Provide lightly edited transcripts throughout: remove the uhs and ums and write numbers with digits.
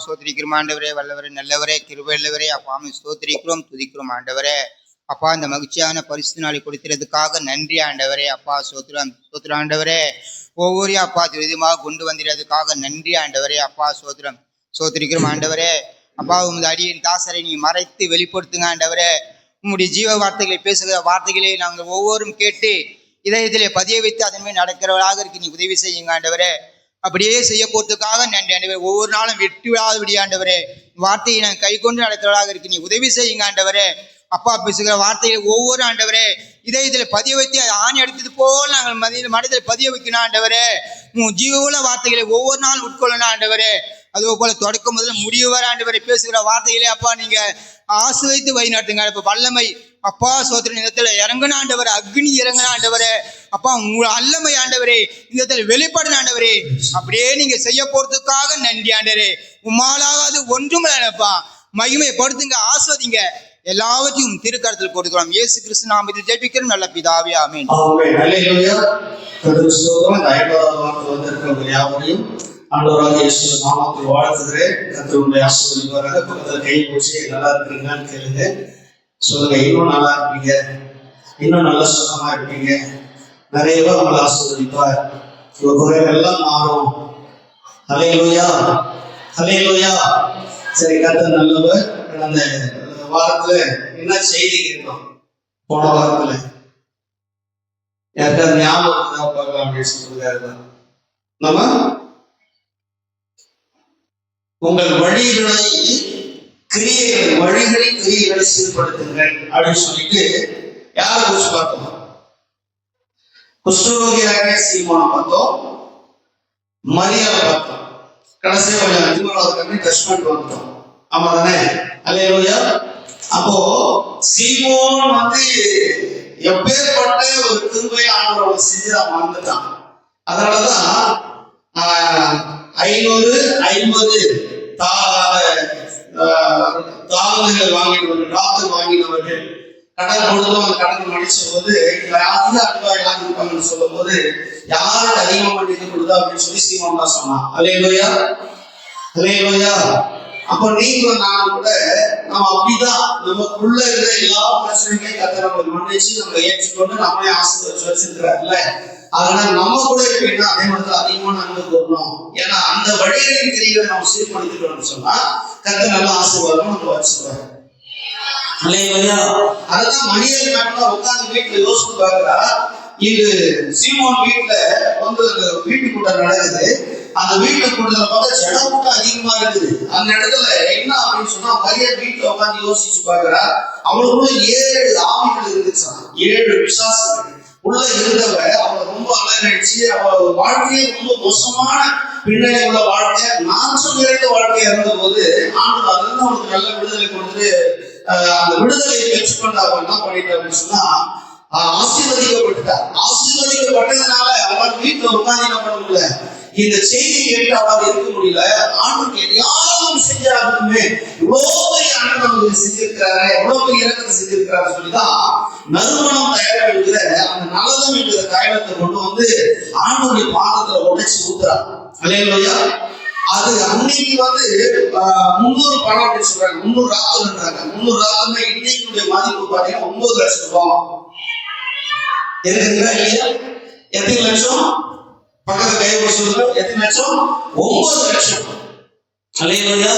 ஸ்தோத்திரிக்கிறோம் ஆண்டவரே, வல்லவரே, நல்லவரே, கிருபையுள்ளவரே. அப்பாமை ஸ்தோத்திரிக்கிறோம், துதிக்கிறோம் ஆண்டவரே. அப்பா, இந்த மகிழ்ச்சியான பரிசு நாளை கொடுக்கிறதுக்காக நன்றி ஆண்டவரே. அப்பா சோத்திரம் ஆண்டவரே. ஒவ்வொரு அப்பா விதமாக கொண்டு வந்திருக்கிறதுக்காக நன்றி ஆண்டவரே. அப்பா சோத்திரிக்கிறோம் ஆண்டவரே. அப்பா, உமது அடியின் தாசரை நீ மறைத்து வெளிப்படுத்துங்க ஆண்டவரே. உம்முடைய ஜீவ வார்த்தைகளை பேசுகிற வார்த்தைகளை நாங்கள் ஒவ்வொரும் கேட்டு இதயத்திலே பதிய வைத்து அதன் மேல் நடக்கிறவராக இருக்கு நீ உதவி செய்யுங்க ஆண்டவரே. அப்படியே செய்ய போறதுக்காக நன்றி ஆண்டவரே. ஒவ்வொரு நாளும் வெற்றி விடாதபடி ஆண்டவரே, வார்த்தையை நாங்கள் கை கொண்டு நடக்கிறவராக இருக்கு நீ உதவி செய்யுங்க ஆண்டவரே. அப்பா பேசுகிற வார்த்தையை ஒவ்வொரு ஆண்டவரே இதயத்தில் பதிய வைத்து ஆணி அடித்தது போல் நாங்கள் மனதில் பதிய வைக்கணும் ஆண்டவரே. ஜீவ வார்த்தைகளை ஒவ்வொரு நாளும் உட்கொள்ளணும் ஆண்டவரே. அதே போல தொடக்கம் முதல்ல முடிவு வர ஆண்டவரை பேசுகிற வார்த்தைகளே அப்பா நீங்க ஆசிர்வதித்து வழிநடத்துங்க. இப்ப வல்லமை அப்பா சோத்திர இடத்துல இறங்கணும் ஆண்டவரே, அக்னி இறங்கணும் ஆண்டவரே. அப்பா உங்க அல்லமை ஆண்டவரே இந்த இடத்துல வெளிப்படணும் ஆண்டவரே. அப்படியே நீங்க செய்ய போறதுக்காக நன்றி ஆண்டவரே. உம்மாலாவது ஒன்றும் இல்லப்பா, மகிமைப்படுத்துங்க, ஆஸ்வதிங்க. எல்லாவற்றையும் திருக்கரத்தில் கொடுக்கிறோம். இயேசு கிறிஸ்து நாமத்தில் ஜெபிக்கிறோம் நல்ல பிதாவே, ஆமென். ஆண்டவராக இயேசு நாமத்தில் வாழ்த்துகிறேன். கர்த்தருடைய ஆசீர்வாதமாக பக்கத்தில் கை போச்சு நல்லா இருக்கீங்களான்னு கேளுங்க. சொல்லுங்க, இன்னும் நல்லா இருப்பீங்க, இன்னும் நல்ல சுகமா இருப்பீங்க, நிறைய பேர் உங்களை ஆசீர்வதிப்பார், உங்க குறைவெல்லாம் மாறும். ஹல்லேலூயா, ஹல்லேலூயா. சரி, கர்த்தர் நல்லவர். அந்த வாரத்துல என்ன செய்தி கேட்டோம்? போன வாரத்துல யாருக்காவது ஞாபகம் பார்க்கலாம் அப்படின்னு சொல்றாரு. நம்ம உங்கள் வழிகளை கிரியைகளை சீர்படுத்துங்கள் அப்படின்னு சொல்லிட்டு யாரை குறிச்சு பார்த்தோம்? குஷ்டரோகியாக சீமோனை பார்த்தோம், மரியாதை பார்த்தோம், கடைசியா கொஞ்சம் திருமணத்துக்கு டச்மெண்ட் பார்த்தோம். ஆமா தானே? அல்லேலூயா. அப்போ சீமோன் எப்பேற்பட்ட ஒரு கிருபை ஆண்டவரோட செஞ்சு அவன் வந்துட்டான். அதனாலதான் 550 தாளங்கள் வாங்கினவர்கள் கடன் கொடுத்தவங்க கடன் மன்னிச்ச போது அதிக அன்பா எல்லாம் இருப்பாங்கன்னு சொல்லும் போது யாருக்கு அதிகமா மன்னிக்க கொடுத்தா அப்படின்னு சொல்லி சீமோன் தான் சொன்னான். அல்லேலூயா, அல்லேலூயா. அப்ப நீங்களும் நானும் கூட நம்ம அப்படிதான் நமக்குள்ள இருக்கிற எல்லா பிரச்சனைகளையும் கர்த்தர் நம்மளுக்கு மன்னிச்சு நம்ம ஏற்றுக்கொண்டு நம்மளே ஆசீர்வதிச்சு வச்சிருக்கிறாருல்ல. அதனால நம்ம கூட எப்படின்னா அதே மாதிரி அதிகமான அன்பு கூறணும். ஏன்னா அந்த வழிகளின் கிரிகளை நம்ம சீர்படுத்திட்டோம்னு சொன்னா கர்த்தர் நல்ல ஆசீர்வாதம் நம்ம வச்சுக்குவாரு. அல்லேலூயா. அதான் மனிதன் மட்டும் உட்கார்ந்து வீட்டுல யோசிச்சு பாக்குறா. இது சீமோன் வீட்டுல வீட்டு கூட்டம் நடக்குது. அந்த வீட்டு கூட்டத்துல பார்த்தா ஜனம் கூட்டம் அதிகமா இருக்குது. அந்த இடத்துல என்ன அப்படின்னு சொன்னா மரியாதை வீட்டுல உட்காந்து யோசிச்சு பாக்குறா. அவளுக்குள்ள 7 ஆவிகள் இருந்துச்சா, 7 விசுவாசங்கள் உள்ள இருந்தவ. அவளை ரொம்ப அலங்கரிச்சு அவள் வாழ்க்கையே ரொம்ப மோசமான பின்னணி உள்ள வாழ்க்கை, நாசம் நிறைந்த வாழ்க்கையா இருந்த போது ஆண்டு அதுல அவனுக்கு நல்ல விடுதலை கொடுத்து அந்த விடுதலையை பெற்றுக்கொண்டு அவன் என்ன பண்ணிட்டா அப்படின்னு சொன்னா ஆசீர்வதிக்கப்பட்டார். ஆசீர்வதிக்கப்பட்டதுனால அவன் வீட்டுல உட்காந்து என்ன பண்ண முடியல, இந்த செய்தி கேட்டு அவரால் இருக்க முடியல. ஆண்டுக்கு எதையாவது செஞ்சாலுமே இவ்வளவு பெரிய ஆண்டு நமக்கு செஞ்சிருக்கிறாரு, எவ்வளவு பெரிய இறக்கத்தை செஞ்சிருக்கிறாரு சொல்லிதான் நறுமணம் தயாரா இருக்கிற அந்த நலதம் என்கிற தைலத்தை கொண்டு ஆண்டுடைய பாதத்துல உடைச்சு ஊத்துறாரு. அல்லேலூயா. அது அன்னைக்கு 300 பணம் அப்படின்னு சொல்றாங்க. 300 ராத்தல்ன்றாங்க. 300 ராத்தல்னா இன்னைக்கு மதிப்பு பாத்தீங்கன்னா 9 லட்சம் ரூபாய் இருக்குங்களா இல்லையா? எத்தனை லட்சம்? பக்கத்துல கை சொல்லுங்க, எத்தனை லட்சம்? 9 லட்சம். அல்லேலூயா.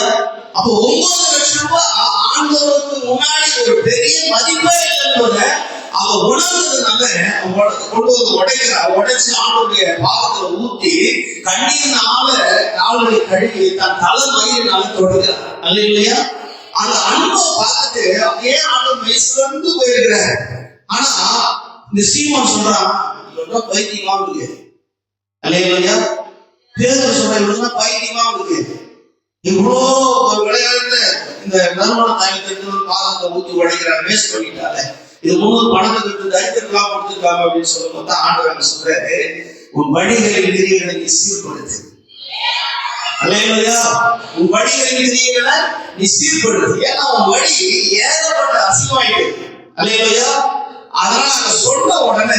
அப்போ 9 லட்சம் ரூபாய் ஆண்டவருக்கு முன்னாடி ஒரு பெரிய மதிப்பே இல்லைன்னு அவ உணர்ந்ததுனால கொண்டு உடைச்சு ஆண்டுடைய பாதத்துல ஊத்தி கண்ணீர்னால கால்களை கழுவி தன் தலை மயிரினால தொடுகிறார். அல்லேலூயா. அந்த அன்பை பார்த்துட்டு ஏன் ஆண்டு மெய்சிறந்து போயிருக்கிறார். ஆனா இந்த சீமோன் சொல்றான், இவன் பைத்தியமா இருக்கு. அல்லேலூயா. பேதுரு சொல்றான், இவன் பைத்தியமா இருக்கு. இவ்வளோ விளையாட்டு இந்த நறுமண தைலத்தை பாதத்தை ஊத்தி உடைக்கிறார், வேஸ்ட் பண்ணிட்டாரு. இது 300 பணத்தை கட்டு தைத்தியெல்லாம் கொடுத்துருக்காங்க அப்படின்னு சொல்லும்போது ஆண்டவர் சொல்றாரு, உன் வழிகளின் கிரியைகளை நீ சீர்படுத்து. அல்லேலூயா. உன் வழிகளின் கிரியைகளை நீ சீர்படுத்து. ஏன்னா உன் வழி ஏகப்பட்ட அசிங்கமாயிட்டு. அல்லேலூயா. அதனால அங்க சொன்ன உடனே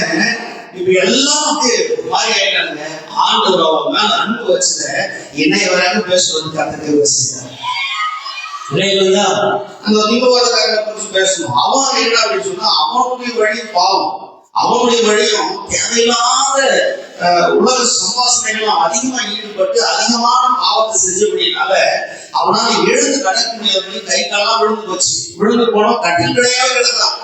இப்ப எல்லாருக்கு ஒரு மாதிரி ஆயிட்டாங்க. ஆண்டவர் அவங்க மேல அன்பு வச்சத என்னைய வரைக்கும் பேசுவது கத்துக்க செய்தார். அந்த தீவிரவாதக்காரரை குறிச்சு பேசணும். அவன் என்ன அப்படின்னு சொன்னா அவனுடைய வழி பாவம், அவனுடைய வழியும் தேவையில்லாத உலக சம்பாசனைகளும் அதிகமா ஈடுபட்டு அதிகமான பாவத்தை செஞ்சபடினால அவனால எழுந்து நடக்க முடியாதபடி கை காலெல்லாம் விழுந்து போச்சு. விழுந்து போனா கட்டில் கிடையாது கிடந்தான்.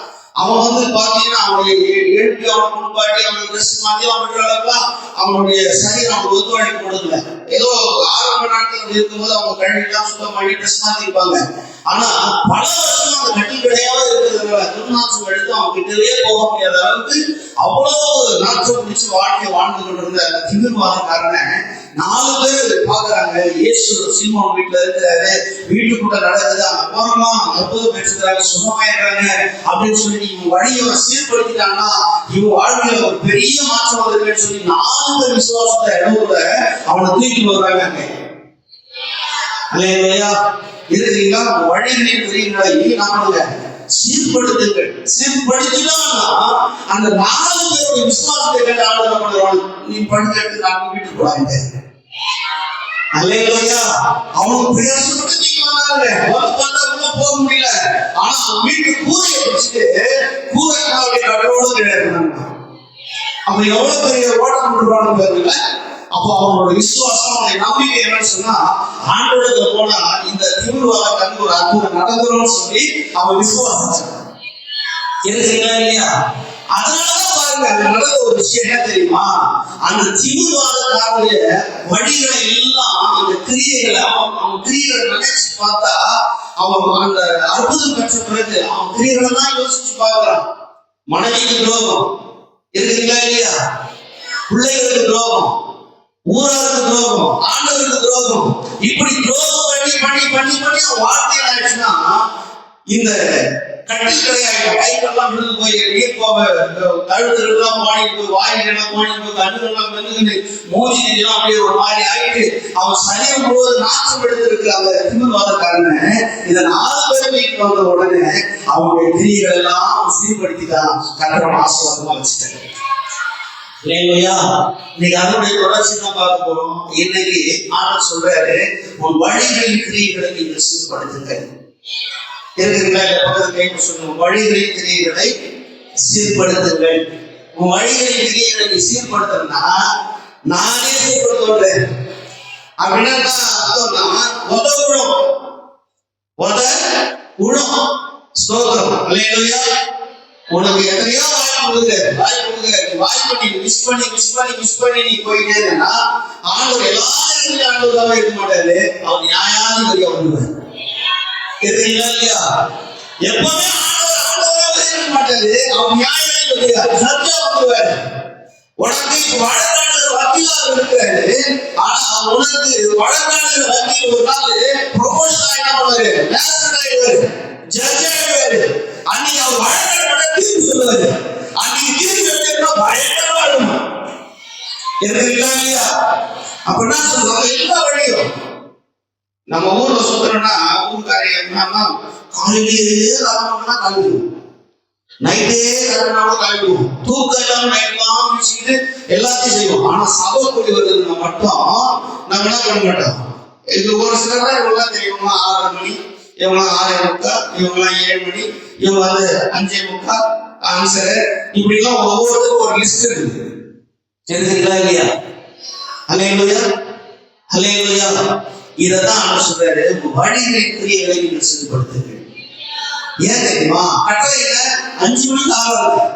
அவன் பாத்தீங்கன்னா அவனுடைய எழுப்பி அவனை குளிப்பாட்டி அவனுடைய ட்ரெஸ் மாத்தி அவன் விடுறாங்கலாம் அவனுடைய சரீரம் அவனுக்கு ஒத்துழைப்பு கொடுக்கல. ஏதோ ஆரம்ப நாட்கள் இருக்கும்போது அவங்க கழுவிலாம் சுத்தம் பண்ணி ட்ரெஸ் மாத்தி இருப்பாங்க. ஆனா பல வருஷம் அந்த கட்டில் கிடையாம இருக்கிறதுனால துர்நாற்றம் எடுத்து அவன் கிட்டவே போக முடியாத அளவுக்கு அவ்வளவு நாற்றம் பிடிச்சு வாழ்க்கை வாழ்ந்து கொண்டிருந்த அந்த திமிர்வாதக்காரன 4 பேர் பாக்குறாங்க. இயேசு சீமோன் வீட்டுல இருக்கிறாரு, வீட்டுக்குள்ள நடக்குது, அங்க போறோமா அற்புதம் பெற்றுக்கிறாங்க, சுகமாயிடுறாங்க அப்படின்னு சொல்லி இவன் வழியை சீர்படுத்திட்டாங்கன்னா இவன் வாழ்க்கையில ஒரு பெரிய மாற்றம் வருதுன்னு சொல்லி 4 பேர் விசுவாசத்தை இடவுல அவனை தூக்கி வருவாங்க. இருக்கிறீங்களா? வழிகளின் கிரியைகளை நம்மளுங்க சீர்படுத்துங்கள். சீர்படுத்தினா அந்த 4 பேருடைய விசுவாசத்தை கேட்டு ஆளுநர் பண்ணுவாங்க. நீ படிக்கிறது நான் வீட்டுக்கு போறாங்க. அல்லேலூயா. அவனுக்கு பிரயாசப்பட்டு நீங்க வந்தாங்க. பார்த்தா போக முடியல. ஆனா அவன் வீட்டு கூரையை வச்சுட்டு கூரைக்காவுடைய கடவுளோடு கிடையாது. அப்ப எவ்வளவு பெரிய ஓட்டம் பண்றான்னு பாருங்க. அப்போ அவனோட விசுவாசம் அவனுடைய நம்பிக்கை என்னன்னு சொன்னா ஆண்டவருக்கு போனா இந்த தீவிரவாத கண்டு ஒரு அற்புதம் நடந்துரும் சொல்லி அவன் விசுவாசிச்சான். இருக்கிறீங்களா இல்லையா? அதனாலதான் பாருங்க நடந்த ஒரு விஷயம் என்ன தெரியுமா? அந்த தீவிரவாதக்காரனுடைய வழிகளை எல்லாம் அந்த கிரியைகளை அவன் கிரியைகளை நினைச்சு பார்த்தா அவன் அந்த அற்புதம் பெற்ற பிறகு அவன் கிரியைகளை தான் யோசிச்சு பார்க்கிறான். மனைவிக்கு துரோகம் இருக்கிறீங்களா இல்லையா? பிள்ளைகளுக்கு துரோகம், ஊராருக்கு துரோகம், ஆண்டவருக்கு துரோகம், இப்படி துரோகம் பண்ணி பண்ணி பண்ணி பண்ணி அவன் வாழ்க்கையில் ஆயிடுச்சுன்னா இந்த கட்டில் கிடையாது. கைக்கெல்லாம் விழுந்து போய் நீர் போக கழுத்துலாம் மாடிட்டு போய் வாயிலாம் மாடிட்டு போய் கண்ணுகள்லாம் வந்து மூஞ்சிலாம் அப்படியே ஒரு மாதிரி ஆயிட்டு அவன் சரீரம் முழுவதும் நாற்றம் எடுத்திருக்கிற அந்த திமிர்வாதக்காரனை இந்த 4 பேர் வீட்டுக்கு வந்த உடனே அவனுடைய கிரியைகள் எல்லாம் சீர்படுத்திதான் கட்டணம் ஆசீர்வாதமா வச்சுட்டாங்க. இல்லையா? இன்னைக்கு அதனுடைய தொடர்ச்சி தான் பார்க்க போறோம். இன்னைக்கு ஆண்டவர் சொல்றாரு, உன் வழிகளின் கிரியைகளை நீங்கள் சீர்படுத்துங்க. இருக்கிறீங்களா? பக்கத்து கைக்கு சொல்லுங்க, வழிகளின் கிரியைகளை சீர்படுத்துங்கள். உன் வழிகளின் கிரியைகளை நீ சீர்படுத்தணும்னா நானே சீர்படுத்துவேன் அப்படின்னா உதவும் ஸ்தோத்திரம். அல்லேலூயா. உனக்கு எத்தனையோ வாய்ப்பு நீ மிஸ் பண்ணி நீ போயிட்டே இருந்தா ஆண்டவர் எல்லா இடத்துலயும் ஆண்டவராக இருக்க மாட்டாரு. அவர் நியாயாதிபதியா வந்துருவார். இல்லையா? எப்பவுமே ஆண்டவராக இருக்க மாட்டாரு. அவர் நியாயாதிபதியா சத்தியா வந்துருவாரு. உனக்கு வழக்காளர் வக்கீலாக இருக்கிறாரு. ஆனா உனக்கு வழக்காளர் வக்கீல் ஒரு நாள் ப்ரொமோஷன் ஆயிடுவாரு, ஆயிடுவாரு, ஜட்ஜ் ஆயிடுவாரு. அன்னைக்கு அவர் வழக்காளரோட தீர்ப்பு சொல்லுவாரு. அன்னைக்கு தீர்ப்பு பயங்கரமா இருக்கும். இல்லையா? அப்படின்னா சொல்லுவாங்க எல்லா வழியும் நம்ம ஊர்ல சுத்துறோம்னா ஊருக்காரிய என்னன்னா காலையிலேயே கிளம்பணும்னா கிளம்பிடுவோம், நைட்டே கிளம்பினாலும் கிளம்பிடுவோம், தூக்கம் எல்லாம் நைட்லாம் முடிச்சுக்கிட்டு எல்லாத்தையும் செய்வோம். ஆனா சபை கூடி வருதுன்னா மட்டும் நம்ம என்ன பண்ண மாட்டோம். இது ஒரு சிலர் தான் இவங்கெல்லாம் தெரியும். 6:30 மணி, இவங்களாம் 6:45, இவங்கெல்லாம் 7 மணி, இவங்க வந்து 5:45 ஆன்சர், இப்படி எல்லாம் ஒவ்வொருத்தருக்கும் ஒரு லிஸ்ட் இருக்குது. தெரிஞ்சுங்களா இல்லையா? அல்லேலூயா, அல்லேலூயா. இதத்தான் ஆண்டவர் சொல்றாரு, வழிகளின் கிரியைகளை நீங்கள் சீர்படுத்துங்கள். ஏன் தெரியுமா? கட்டளையில 5 மணிக்கு ஆரம்பிக்கும்.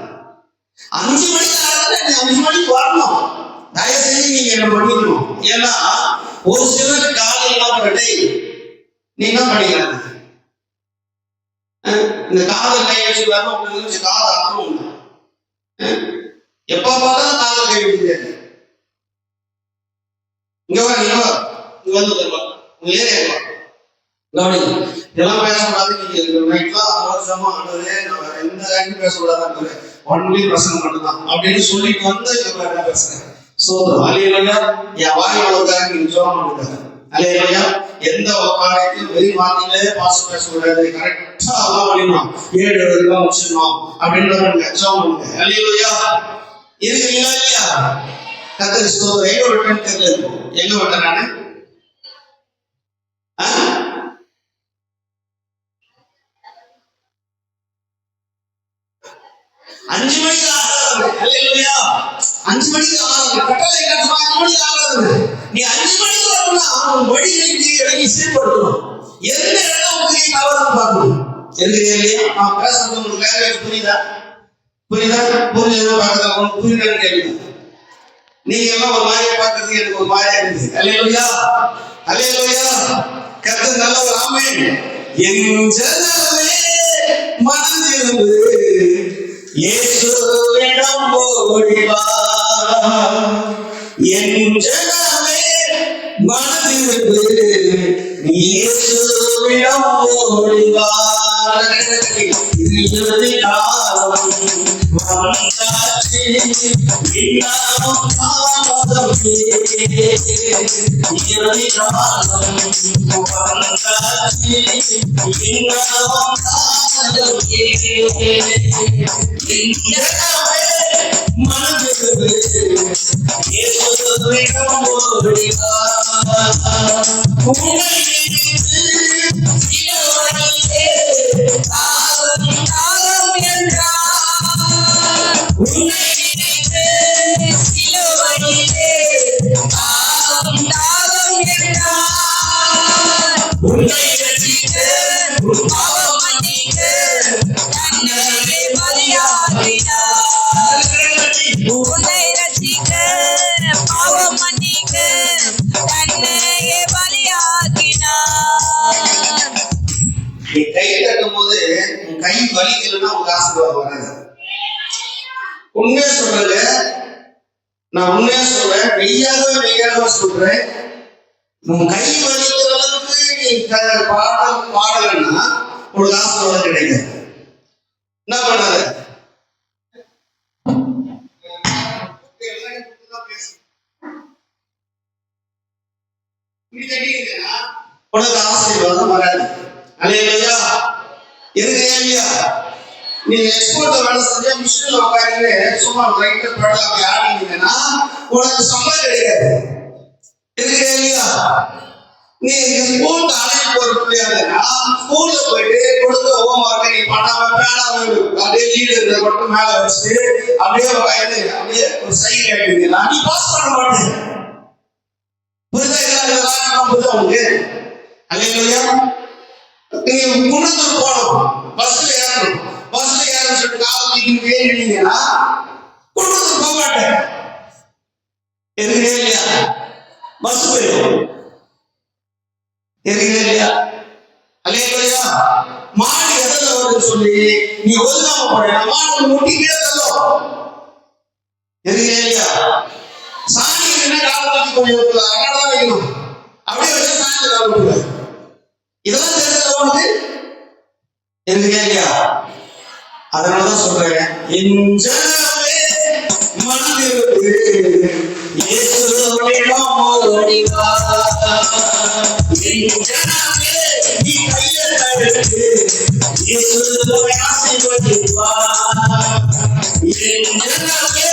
5 மணிக்கு ஆரம்பிச்சா 5 மணிக்கு வரணும். தயவு செஞ்சு நீங்க என்ன பண்ணிக்கணும். ஏன்னா ஒரு சிலர் காலையெல்லாம் பட்டை நீ என்ன பண்ணிக்கிறாங்க, இந்த காதல் கை வச்சு வரணும் அப்படின்னு காதல் ஆகும். எப்ப பார்த்தாலும் காதல் கை வைக்கிறாரு. இங்க வா, நீங்க வா, இங்க வந்து உங்க ஏரியா இதெல்லாம் பேசக்கூடாது. நீங்க நைட்லாம் அவசரமா ஆண்டவரே நான் எந்த காரியம் பேசக்கூடாது, ஒன்லி பிரசங்கம் மட்டும்தான் அப்படின்னு சொல்லிட்டு வந்து என்ன பேசுறேன். சோதரம் அல்லேலூயா. என் வாயில ஒரு காரியம் நீங்க ஜெபம் பண்ணுங்க. அல்லேலூயா. எந்த காரியத்தையும் வெளி வார்த்தையிலே பாஸ் பேசக்கூடாது. கரெக்டா அதான் பண்ணிடணும். 7 எழுதுலாம் வச்சிடணும் அப்படின்னு ஜெபம் பண்ணுங்க. அல்லேலூயா. இருக்கிறீங்களா இல்லையா? கர்த்தருக்கு ஸ்தோத்திரம். எங்க விட்டேன்னு தெரியல. எங்க விட்டேன் நானு? ஆ? 5 மணிக்கு ஆறாது. அல்லேலூயா. 5 மணிக்கு ஆறாது. கட்டளை கட்டமா 5 மணிக்கு ஆறாது. நீ 5 மணிக்கு வரணும்னா உன் வழிகளுக்கு இறங்கி சீர்படுத்தணும். எந்த இடம் உங்களுக்கு தவறுன்னு பார்க்கணும். தெரியுது இல்லையா? நான் பேசுறது உங்களுக்கு லாங்குவேஜ் புரியுதா? புரிஞ்சது பார்க்கறதா உங்களுக்கு புரியுதான்னு கேளுங்க. நீங்க எல்லாம் ஒரு மாதிரியா பார்க்கறதுக்கு எனக்கு ஒரு மாதிரியா இருக்குது. அல்லேலூயா. அல்லேலூயா. கர்த்தர் நல்லவர். ஆமென். என் ஜனமே மனதிரும்பு, இயேசுவிடம் ஓடி வா. என் ஜனமே மனதிரும்பு, இயேசுவிடம் ஓடி வா. இறுதி காலம் வந்தாச்சு, இன்னமும் தாமதமே. இறுதி காலம் வந்தாச்சு, இன்னமும் தாமதமே. மனதிரும்பு, இயேசுவிடம் ஓடி வா. உன்னை நினைத்து சிலுவையிலே தாகம் என்றார். உன்னை நினைத்து சிலுவையிலே தாகம் என்றார். உன்னை ரட்சிக்க, உன் பாவம் மன்னிக்க தன்னையே பலியாக்கினார். உன்னை ரட்சிக்க, பாவம் மன்னிக்க தன்னையே பலியாக்கினார். நீ கை தட்டும் போது உன் கை வலிக்கலன்னா உங்க ஆசீர்வாதம் வராது. உண்மையா சொல்றது, நான் உண்மையா சொல்றேன், மெய்யாக சொல்றேன். உன் கை வலிக்கிற அளவுக்கு நீ பாடல் பாடலன்னா உங்களுக்கு ஆசீர்வாதம் கிடைக்காது. என்ன பண்ணாத? உனக்கு ஆசீர்வாதம் வராது. அல்லேலூயா. இருக்கே இல்லையா? நீ எக்ஸ்போர்ட் வேலை செஞ்சா மிஷின்ல உட்காந்து சும்மா லைட்டா படம் அப்படி ஆடினீங்கன்னா உனக்கு சம்பளம் கிடைக்காது. இருக்கே இல்லையா? நீ ஸ்கூல் அழைப்பு போற பிள்ளையாதுன்னா ஸ்கூல்ல போயிட்டு கொடுத்த ஹோம்ஒர்க்கை நீ பண்ணாம பேனாம அப்படியே லீடர் மட்டும் மேல வச்சு அப்படியே உட்காந்து அப்படியே ஒரு சைக்கிள் ஆயிட்டீங்கன்னா நீ பாஸ் பண்ண மாட்டேன். புரிதா? புரிதா உங்களுக்கு? அல்லேலூயா. நீங்க குணத்தூர் போகணும், பஸ்ல ஏறணும். பஸ்ல ஏறணும் சொல்லிட்டு காவல் ஏறினீங்கன்னா குணத்தூர் போக மாட்டேன். எதுக்கு இல்லையா? பஸ் போயிடும். எதுக்கு இல்லையா? அல்லேலூயா. மாடு எதில் வருதுன்னு சொல்லி நீ ஒதுக்காம போன மாடு முட்டி கீழே தள்ளும். எதுக்கு இல்லையா? சாணி என்ன காலத்துக்கு கொஞ்சம் அகலதான் வைக்கணும். அப்படியே வச்சு சாணி காலத்துக்கு இதெல்லாம் தெரிஞ்சது உனக்கு? எனக்கு கேட்கலையா? அதனாலதான் சொல்றேன், என் ஜனமே மனதிரும்பு, இயேசுவிடம் ஓடி வா. என் ஜனமே நீ கையை தடுத்து இயேசுவை ஆசீர்வதிப்பா. என் ஜனமே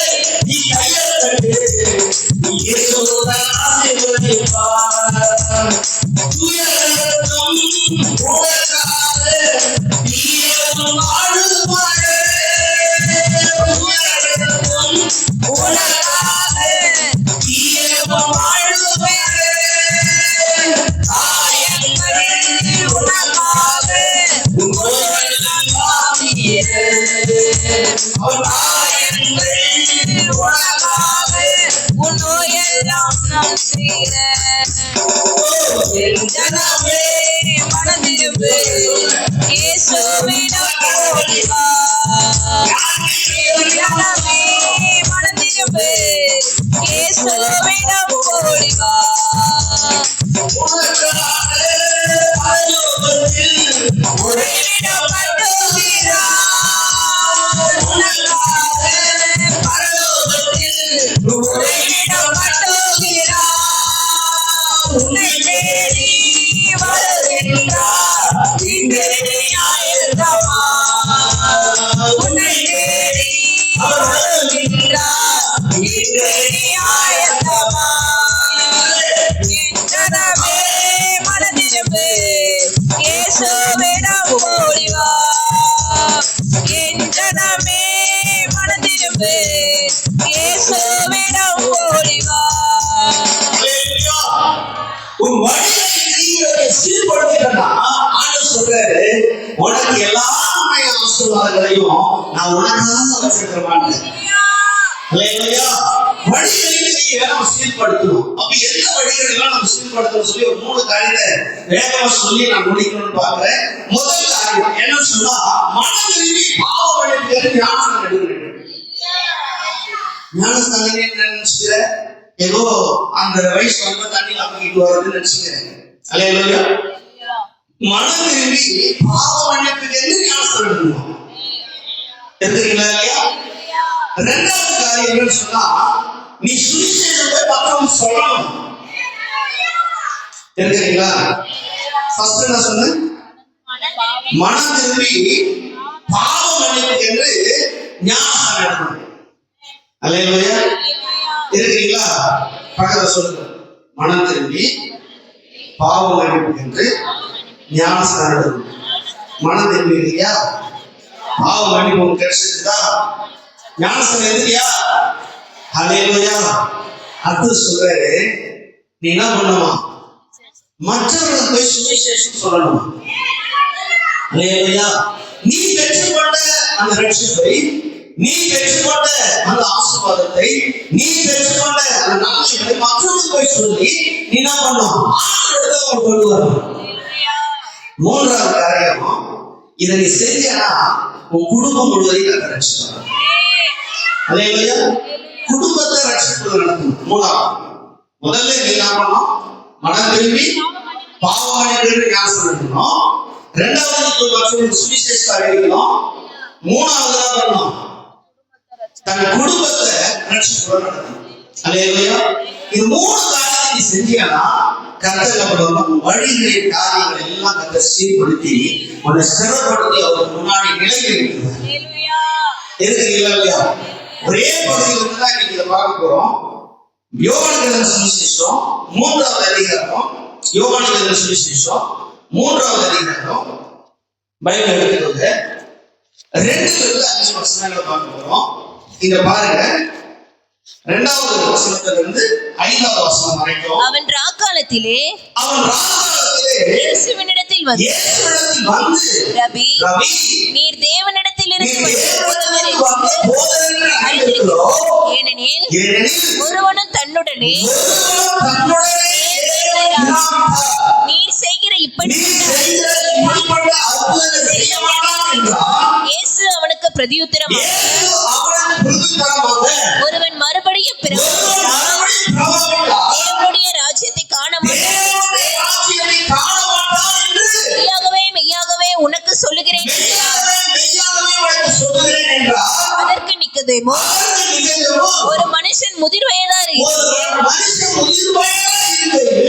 நீ கையை தடுத்து இயேசுவை ஆசீர்வதிப்பா. துயரத்தும் உனக்காக நீயும் ஆடுவாரே. துயரத்தும் உனக்காக நீயும் ஆடுவாரே. காயங்கள் உனக்காக உன்னுடைய உனக்காக உன்னோயெல்லாம் நாம் செய்த. என் ஜனமே மனதிரும்பு, இயேசுவிடம் ஓடி வா. என் ஜனமே மனதிரும்பு, இயேசுவிடம் ஓடி வா. உனக்காக பரலோகத்தில் உறைவிடம் கட்டுகிறார். உனக்காக பரலோகத்தில் உறைவிடம் கட்டுகிறார். உன்னை தேடி வருகின்றார். இங்கே ஆயத்தமா. உன்னை தேடி வருகின்றார். உன் வழிகளை சீர்படுத்திட்டா ஆண்டவர் சொல்றாரு, உனக்கு எல்லா ஆசீர்வாதங்களையும் நான் உனக்காக வச்சிருக்கிறேன். வழிகளை நம்ம சீர்படுத்தணும். அப்ப எந்த வழிகளை எல்லாம் நம்ம சீர்படுத்தணும் சொல்லி ஒரு 3 காரியத்தை வேகமா சொல்லி நான் முடிக்கணும்னு பாக்குறேன். முதல் காரியம் என்ன சொன்னா, மனதிரும்பி பாவ வழிக்கு ஞானம் எடுக்கணும். ஞானஸ்தானம் நினைச்சுக்கிற ஏதோ அந்த வயசு வந்து தண்ணி அப்படிட்டு வருதுன்னு நினைச்சுக்கிறேன். அல்லேலூயா. மனம் திரும்பி பாவ மன்னிப்புக்கு என்று ஞானஸ்தானம் எடுக்கணும். எடுத்துக்கிறீங்களா இல்லையா? 2வது காரியம் என்னன்னு சொன்னா, நீ சுவிசேஷத்தை மற்றவங்க சொல்லணும். எடுத்துக்கிறீங்களா? ஃபர்ஸ்ட் என்ன சொன்னேன்? மனம் திரும்பி பாவ மன்னிப்புக்கு என்று ஞானஸ்தானம் எடுக்கணும். அல்லேலூயா. இருக்கிறீங்களா? பக்கத்துல சொல்லுங்க. மனம் திரும்பி பாவ மன்னிப்பு என்று ஞானஸ்தானம் எடுக்கணும். மனம் திரும்பி இல்லையா? பாவ மன்னிப்பு உங்களுக்கு கிடைச்சிருக்குதா? ஞானஸ்தானம் எடுத்தியா? அல்லேலூயா. அடுத்து சொல்றாரு, நீ என்ன பண்ணுமா? மற்றவர்களுக்கு போய் சுவிசேஷம் சொல்லணும். அல்லேலூயா. நீ பெற்றுக்கொண்ட அந்த ரட்சிப்பை, நீ பெற்றுக்கொண்ட அந்த ஆசீர்வாதத்தை, நீ பெற்றுக்கொண்ட அந்த நன்மைகளை மற்றவர்களுக்கு போய் சொல்லி நீ என்ன பண்ணணும்? ஆண்டவருக்கு கொண்டு வரணும். 3வது காரியம், இதை நீ செஞ்சா உன் குடும்பம் முழுவதையும் கர்த்தர் ரட்சிப்பார். அல்லேலூயா. குடும்பத்தை ரட்சிப்பது நடக்கும். 3வது, முதல்ல நீ என்ன பண்ணணும்? மனம் திரும்பி பாவ மன்னிப்பு ஞானஸ்தானம் எடுக்கணும். 2வது மற்றவர்களுக்கு சுவிசேஷத்தை அறிவிக்கணும். 3வது என்ன பண்ணணும்? தன் குடும்பத்தை ரட்சிப்பது நடக்கும். அல்லேலூயா. இது 3 காரியத்தை நீ செஞ்சீங்கன்னா கர்த்தர் என்ன பண்ணுவாங்க? வழிகளின் காரியங்கள் எல்லாம் கர்த்தர் சீர்படுத்தி உன்னை சிறப்படுத்தி அவருக்கு முன்னாடி நிலையில் இருக்கிறார். இருக்கிறீங்களா இல்லையா? ஒரே பகுதியில் இருந்து தான் இன்னைக்கு இதை பார்க்க போறோம். யோவான் சுவிசேஷம் 3வது அதிகாரம். யோவான் சுவிசேஷம் 3வது அதிகாரம். பைபிள் எடுத்துக்கோங்க. 2-5 வசனங்களை பார்க்க போறோம். இங்க பாருங்க. 2வது வசனத்திலிருந்து 5வது வசனம் வரைக்கும். அவன் ராக்காலத்திலே இயேசுவினிடத்தில் வந்து, ரபி, நீர் தேவனிடத்தில் இருந்து ஏனெனில் ஒருவனும் தன்னுடனே நீர் செய்கிற இப்படிப்பட்ட இயேசு அவனுக்கு பிரதியுத்தரமாக, ஒருவன் மறுபடியும் தேவனுடைய ராஜ்யத்தை காண மாட்டான். மெய்யாகவே உனக்கு சொல்லுகிறேன் என்றார். அதற்கு நிக்கதேமோ, ஒரு மனுஷன் முதிர் வயதார்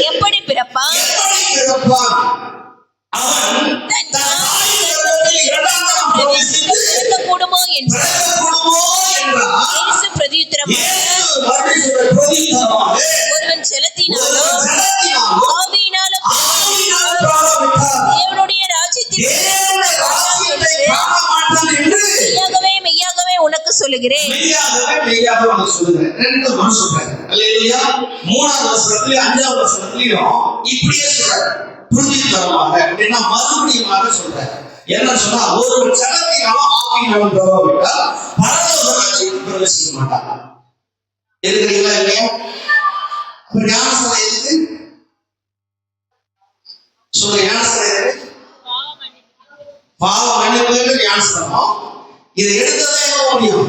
எப்படி பிறப்பான்? கூடுமோ என்று பிரதியுத்தரமாக, ஒருவன் செலுத்தினாலோ ஆவியினாலோ தேவனுடைய ராஜ்யத்தில் மெய்யாகவே உனக்கு சொல்லுகிறேன். 3வது வசனத்திலே 5வது வசனத்திலையும் இப்படியே சொல்றாரு. புரிஞ்சுக்கிறமாக அப்படின்னா மறுபடியுமாக சொல்றாரு. என்ன சொன்னா, ஒரு ஜனத்தினாலும் ஆவியினாலும் பிரபாவிட்டால் பரலோக ராஜ்யத்தில் பிரவேசிக்க மாட்டாங்க. இருக்கிறீங்களா இல்லையா? அப்ப ஞானஸ்தானம் எதுக்கு சொல்ற? ஞானஸ்தானம் எதுக்கு? பாவ மன்னிப்பு ஞானஸ்தானம். இதை எடுத்ததே போக முடியும்.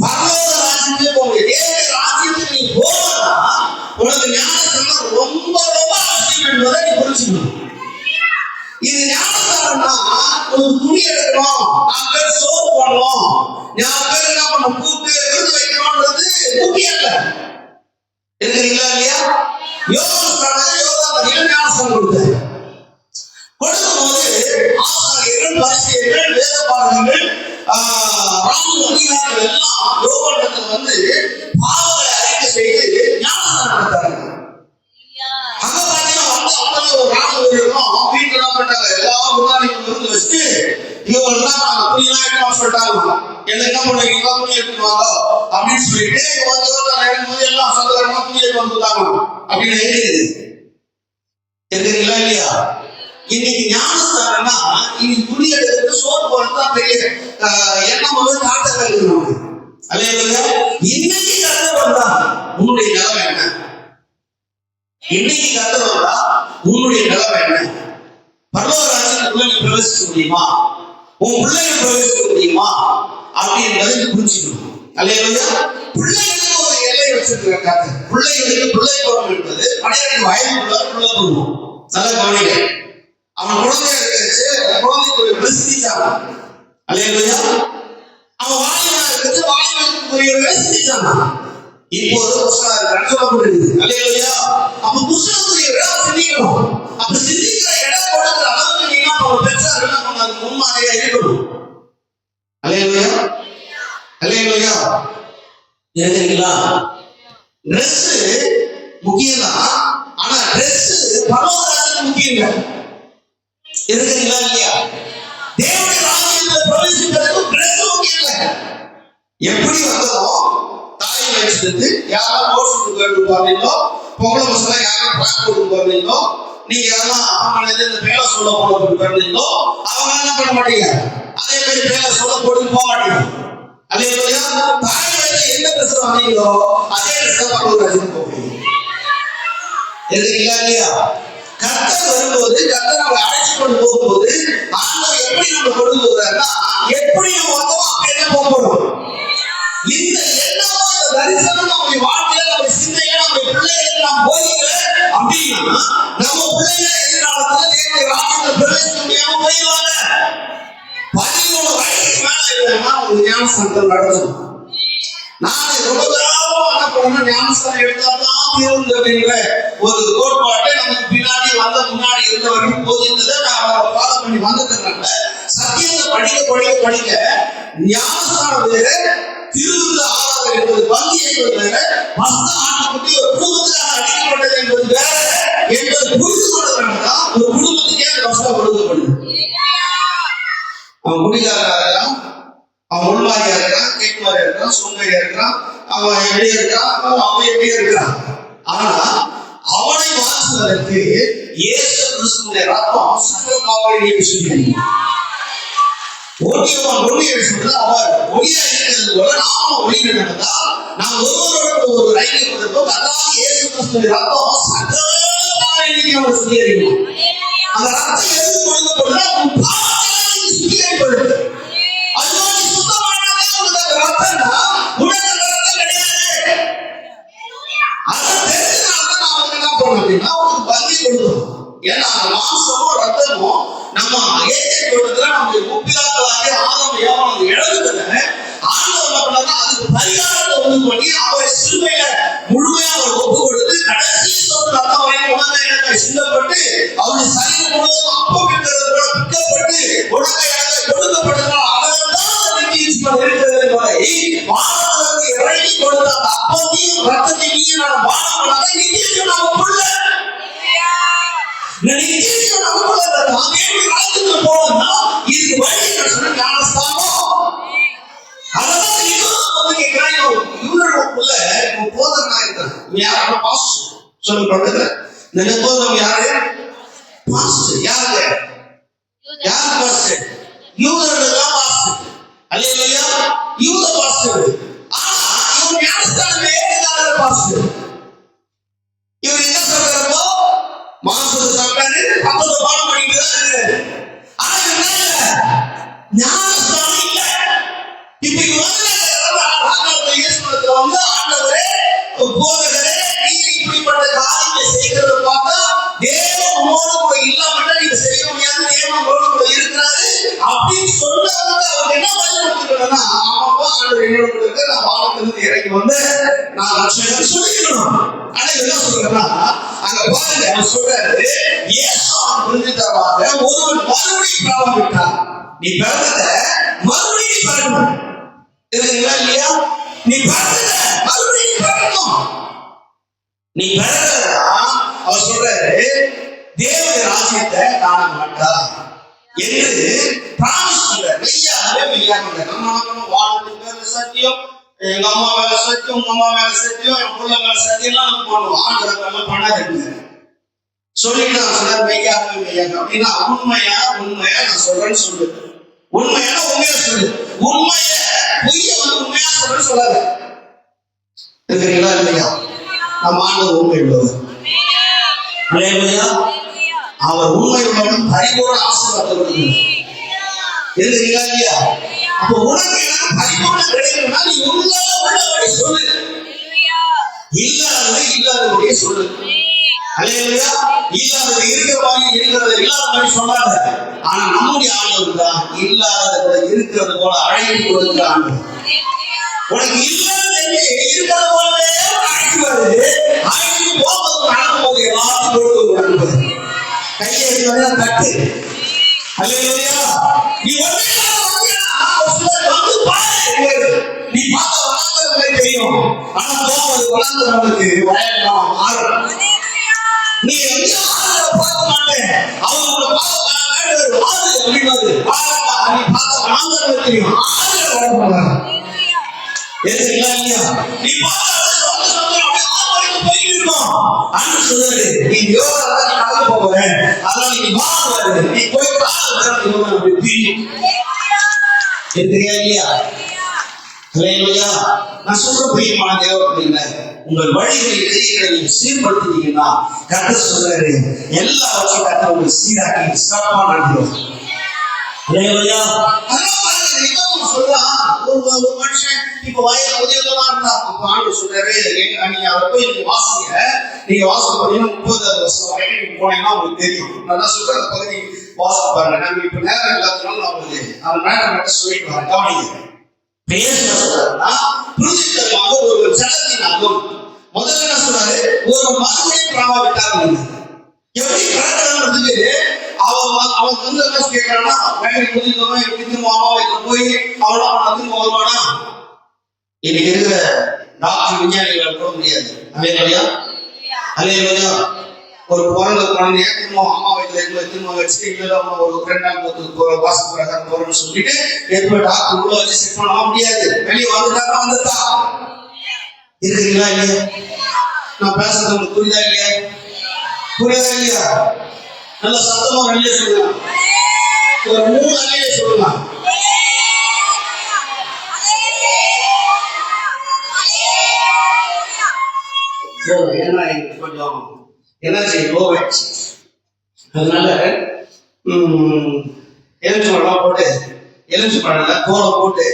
பரலோக ராஜ்யத்துக்கு போக முடியும். தேவ ராஜ்யத்துக்கு நீ போனா உனக்கு ஞானஸ்தானம் ரொம்ப அவசியம் என்பதை நீ புரிஞ்சுக்கணும். இது ஞானஸ்தானம்னா உனக்கு துணி எடுக்கணும், 4 பேர் சோறு போடணும், 4 பேர் என்ன பண்ண கூப்பிட்டு விருது வைக்கணும்ன்றது முக்கியம் இல்லை. இருக்கிறீங்களா இல்லையா? யோகாஸ்தானம் ஞானஸ்தானம் கொடுத்தாரு. கொடுக்கும்போது ஆசாரியர்கள், பரிசேயர்கள், வேத பாரகர்கள், ராம எல்லாம் யோகத்தில் வந்து பாவங்களை அறிக்கை செய்து ஞானஸ்தானம் கொடுத்தாங்க. அங்க பாத்தீங்கன்னா வந்து அப்பவே ஒரு ராணுவ வீரரும் வீட்டுல என்ன பண்ணிட்டாங்க, எல்லா முன்னாடியும் விருந்து வச்சுட்டு இவங்க எல்லாம் துணியெல்லாம் எடுத்து சொல்லிட்டாங்க. என்ன என்ன பண்ணுவீங்க, துணி எடுத்துவாங்க அப்படின்னு சொல்லிட்டு வந்து எல்லாம் சொந்தக்காரமா துணி எடுத்து வந்துட்டாங்க அப்படின்னு எழுதிடுது. இருக்கிறீங்களா இல்லையா? இன்னைக்கு ஞானஸ்தானம்னா இன்னைக்கு துணி எடுக்கிறது சோறு போறதுதான் பெரிய எண்ணம் வந்து காட்டல இருக்கு. அல்லையா? இன்னைக்கு கர்த்தர் வந்தா உன்னுடைய நிலைமை என்ன? இன்னைக்கு கர்த்தர் வந்தா உன்னுடைய நிலைமை என்ன? பரலோக ராஜ்யத்துக்குள்ள நீ பிரவேசிக்க முடியுமா? உன் பிள்ளைகள் பிரவேசிக்க முடியுமா அப்படின்றதை நீ புரிஞ்சுக்கணும். அல்லையா? பிள்ளைகளுக்கு ஒரு எல்லை வச்சிருக்காங்க. பிள்ளைகளுக்கு பிள்ளை பருவம் என்பது 12 வயதுக்குள்ள பிள்ளை பருவம். நல்ல கவனிங்க. அவன் குழந்தையா இருந்துச்சு, குழந்தைக்கு பிரசிச்சாங்க. அல்லையா? அவன் வாலிபனா இருந்துச்சு, வாலிபனுக்கு பிரசிச்சாங்க. இப்போது புருஷனா இருக்கான்னு சொல்லப்படுது. அல்லையா? அப்ப புருஷனுக்குரிய இடம் சிந்திக்கணும். அப்ப சிந்திக்கிற இடம் கொடுக்கிற அளவுக்கு நீங்க அவங்க பெற்றார் என்ன பண்ணாங்க? முன்மாதிரியா இருக்கணும். அல்லையா? அல்லையா? ஏங்களா? ட்ரெஸ் முக்கியம் தான். ஆனா ட்ரெஸ் பரலோகத்துக்கு முக்கியம் இல்லை. இருக்குங்களா இல்லையா? தேவனுடைய ராஜ்யத்தில் பிரவேசிப்பதற்கு ட்ரெஸ் முக்கியம் இல்லை. எப்படி வந்ததோ தாயை வச்சுட்டு யாரும் கோர்ஸ் கொடுப்பாங்களோ, பொங்கல் மசாலா யாரும் பிளாக் போட்டு போறீங்களோ, நீங்க யாரெல்லாம் அம்மா இந்த பேரை சொல்ல போட்டு போறீங்களோ, அவங்க என்ன பண்ண மாட்டீங்க? அதே மாதிரி பேரை சொல்ல போட்டு போக மாட்டீங்க. அதே மாதிரி தாயை வச்சு எந்த ட்ரெஸ் வாங்கிங்களோ அதே ட்ரெஸ் பரலோகத்துக்கு போவீங்க. இருக்குங்களா இல்லையா? கர்த்தர் வரும்போது, கர்த்தர் நம்மளை அழைச்சு கொண்டு போகும்போது ஆண்டவர் எப்படி நம்ம கொண்டு போகிறாருன்னா, எப்படி நம்ம வந்தோமோ அப்படியே போக போறோம். இந்த எண்ணமோ இந்த தரிசனம் நம்முடைய வாழ்க்கையில நம்ம சிந்தையா நம்ம பிள்ளைகளுக்கு நாம் போதிக்கல அப்படின்னா நம்ம பிள்ளைகள் எதிர்காலத்துல தேவனுடைய ராஜ்யத்தில் பிரவேசிக்க முடியாம போயிடுவாங்க. 13 வயசுக்கு மேல இல்லைன்னா ஒரு ஞானஸ்தானத்தில் நடக்கும். நான் ரொம்ப காலமா என்ன பண்ணணும், ஞானஸ்தானம் எடுத்தாதான் தீர்வு அப்படிங்கிற ஒரு கோட்பாட்டை நமக்கு பின்னாடி வந்த முன்னாடி இருந்தவர்கள் போதித்ததை நான் ஃபாலோ பண்ணி வந்துட்டதுனால சத்தியத்தை படிக்க ஞானஸ்தானம் வேற, திருவிழு ஆராதனை என்பது பந்தி என்பது வேற, மஸ்த ஆட்டுக்குட்டி ஒரு குடும்பத்துக்காக அடிக்கப்பட்டது என்பது வேற என்பது புரிந்து கொண்டதுனாலதான் ஒரு குடும்பத்துக்கே அந்த வசனம் கொடுக்கப்படுது. அவன் குடிகாரா இருக்கான், அவன் உள்வாரியா இருக்கான், கேட்குமாரியா இருக்கான், சோம்பேறியா இருக்கான், அவன் எப்படி இருக்கான், அவன் எப்படி இருக்கான். ஆனா அவனை மாற்றுவதற்கு இயேசு கிறிஸ்துவின் ரத்தம் சகல பாவங்களையும் சுமந்தது. ஓட்டியவன் ஒளியை சொல்றது அவர் ஒளியா இருக்கிறது போல நாம ஒளியில் நடந்தால் நாம் ஒருவரோட ஒரு ஐக்கியப்படுத்தோம். அதான் இயேசு கிறிஸ்துவின் ரத்தம் சகல பாவங்களையும் சுத்திகரிக்கும். அந்த ரத்தம் எது கொடுக்கப்படுதோ உன் பாவங்களை சுத்திகரிப்படுது. அதுதான் நீ சுத்தமானதே உனக்கு அந்த ரத்தம்னா உனக்கு அந்த ரத்தம் கிடையாது. அதை தெரிஞ்சதுனால நான் வந்து என்ன பண்ண அப்படின்னா உனக்கு பந்தி கொடுக்கணும். ஏன்னா அந்த மாம்சமும் ரத்தமும் நம்ம ஏற்கை கொடுத்துல நம்முடைய முப்பிலாக்களாகி ஆதம் ஏவாள் இழந்துட்டத ஆண்டவர் என்ன பண்ணா அதுக்கு பரிகாரத்தை ஒண்ணு பண்ணி அவரை சிலுவையில முழுமையா அவர் ஒப்பு கொடுத்து கடைசி சொல் ரத்தம் வரைக்கும் உணர்ந்த இடத்தை சிந்தப்பட்டு அவருடைய சரீரம் முழுவதும் அப்பம் இருக்கிறது போல பிக்கப்பட்டு உணர்ந்த கொடுக்கப்பட்டதால் அவர்தான் இருக்கிறது போல வானத்திற்கு இறங்கி கொடுத்த அந்த அப்பத்தையும் ரத்தத்தையும் நான் வானம் பண்ணாதான் நிச்சயம் நம்ம புள்ள போனா இதுக்கு வழி சொன்ன ஞானஸ்தானம். அதான் வந்து கேட்கிறான், இவருக்குள்ள போதனா இருக்கிறான் யாரு பாஸ் சொல்லி பண்றது இந்த போதம் யாரு பாஸ் யாரு யாரு பாஸ் யூதர்கள் தான் பாஸ். அல்லேலூயா, யூத பாஸ். ஆனா இவன் ஞானஸ்தானம் ஏற்காத பாஸ். இவர் என்ன சொல்றாரோ மாசத்து சாப்பிட்டாரு 10 பாடம் பண்ணிட்டு தான் இருக்காரு. ஆனா என்ன ஞானஸ்தானம் இல்ல. இப்ப இங்க வந்து இயேசுத்துல வந்து ஆண்டவரே போதகரே நீங்க இப்படிப்பட்ட காரியங்களை செய்கிறத பார்த்தா தேவன் உங்களோட கூட இல்லாமட்டா நீங்க செய்ய முடியாது, தேவன் உங்களோட கூட இருக்கிறாரு அப்படின்னு சொன்னவங்க அவங்க என்ன பதில் கொடுத்துருக்கா, ஆமாப்பா ஆண்டவர் என்னோட கூட இருக்க, நான் வானத்திலிருந்து இறங்கி வந்து நான் லட்சம் சொல்லிக்கணும். ஆனா என்ன சொல்றேன்னா அங்க பாருங்க அவர் சொல்றாரு இயேசு புரிஞ்சுட்டவாக ஒருவன் மறுபடியும் பிறவாம விட்டான். நீ பிறந்த மறுபடியும் பிறக்கணும். இருக்குங்களா இல்லையா? நீ பிறந்த மறுபடியும் பிறக்கணும். நீ பிறந்தா அவர் சொல்றாரு தேவனுடைய ராஜ்யத்தை காண மாட்டா என்று பிராமிஸ் பண்றாரு. மெய்யா நம்ம வாழ்க்கை மேல சத்தியம், எங்க அம்மா மேல சத்தியம், உங்க அம்மா மேல சத்தியம், என் பிள்ளை மேல சத்தியம் எல்லாம் நம்ம பண்ணுவோம். ஆண்டவர் பண்ணாது. சொல்லிட்டு நான் சொல்றேன் மெய்யாகவே மெய்யாக அப்படின்னா உண்மையா நான் சொல்றேன்னு சொல்லு. உண்மையான உண்மையா சொல்லு. உண்மைய பொய்ய உண்மையா சொல்றேன்னு சொல்லாத. இருக்கிறீங்களா இல்லையா? நம்ம ஆண்டவர் உண்மை உள்ளவர். அவர் உண்மை உள்ளவன் பரிபூர்ண ஆசீர்வாதத்தை கொடுக்கிறார். இருக்கிறீங்களா இல்லையா? அப்போ உனக்கு பரிபூர்ணம் கிடைக்கணும்னா நீ உள்ளபடி சொல்லு. இல்லாதபடி சொல்லு. அல்லேலூயா. இல்லாதது இருக்கிற மாதிரி இருக்கிறது இல்லாத மாதிரி சொல்லாத. ஆனா நம்முடைய ஆண்டவர் தான் இல்லாததை இருக்கிறது போல அழைத்து கொடுக்கிற ஆண்டவர். உனக்கு இல்லாத இருக்கிறது போலவே அழைத்து வருது. அழைத்து போகும்போது நடக்கும்போது எல்லாத்தையும் கொடுக்க ஆண்டவர். கையை தட்டு. அல்லேலூயா. நீ வந்து பாரு. நீ பார்த்த வளர்ந்தவங்களை தெரியும். ஆனா போவது வளர்ந்தவர்களுக்கு வயலாம் மாறும். நீ பார்க்க மாட்டேன். அவங்க பார்க்க அப்படின்னாரு. நீ பார்த்த வளர்ந்தவர்கள் தெரியும். நீ நீ யோகா கலந்து போகிறேன். அதனால நீ வாங்க. நீ போய் இல்லையா? நான் சொல்ற பிரியமான தேவ உங்கள் வழிகளை கைகளை நீங்க சீர்படுத்தினீங்கன்னா கர்த்தர் சொல்றாரு எல்லாவற்றையும் கர்த்தர் உங்களுக்கு சீராக்கி சிறப்பா நடத்துவார். ஒரு மனுஷன் இப்ப வயது உதயமா இருந்தா அப்ப ஆண்டு சொல்றாரு நீங்க அதை போய் நீங்க வாசிங்க. நீங்க வாசல் பார்த்தீங்கன்னா 30 வருஷம் வரைக்கும் நீங்க போனீங்கன்னா உங்களுக்கு தெரியும். நான் சொல்ற அந்த பகுதி வாசல் பாருங்க. நம்ம இப்ப நேரம் இல்லாதனால நான் உங்களுக்கு அந்த மேட்டர் மட்டும் சொல்லிட்டு வரேன். கவனிங்க. பேசுறதுனா புரிஞ்சுக்கிறதுமாக ஒரு ஜனத்தினாலும் முதல்ல என்ன சொல்றாரு ஒரு மறுபடியும் பிராமவிட்டாங்க. எப்படி பிறக்கிறதுக்கு அவன் வந்து என்ன கேட்கறான்னா வேலைக்கு புரிஞ்சவன் எப்படி திரும்ப அம்மாவை போய் அவனா திரும்ப வருவானா? இன்னைக்கு இருக்கிற டாக்டர் விஞ்ஞானிகள் கூட முடியாது. அல்லேலூயா. ஒரு பிறந்த குழந்தைய திரும்ப அம்மா வயிற்றுல திரும்ப வச்சு இல்லை ஒரு 2 நாள் வாசல் பிரகாரம் போறோம்னு சொல்லிட்டு எப்ப டாக்டர் உள்ள வச்சு செட் பண்ண முடியாது. வெளியே வந்துட்டாங்க வந்துட்டா. இருக்கிறீங்களா இல்லையா? நான் பேசுறது உங்களுக்கு புரியுதா இல்லையா? புரியுதா இல்லையா? நல்ல சத்தமா வெளியே சொல்லலாம். ஒரு 3 அலையில சொல்லலாம். ஏன்னா கொஞ்சம் எனர்ஜி லோ ஆயிடுச்சு. அதனால எலுமிச்சு பழம் போட்டு எலுமிச்சு பழம்ல தோலை போட்டு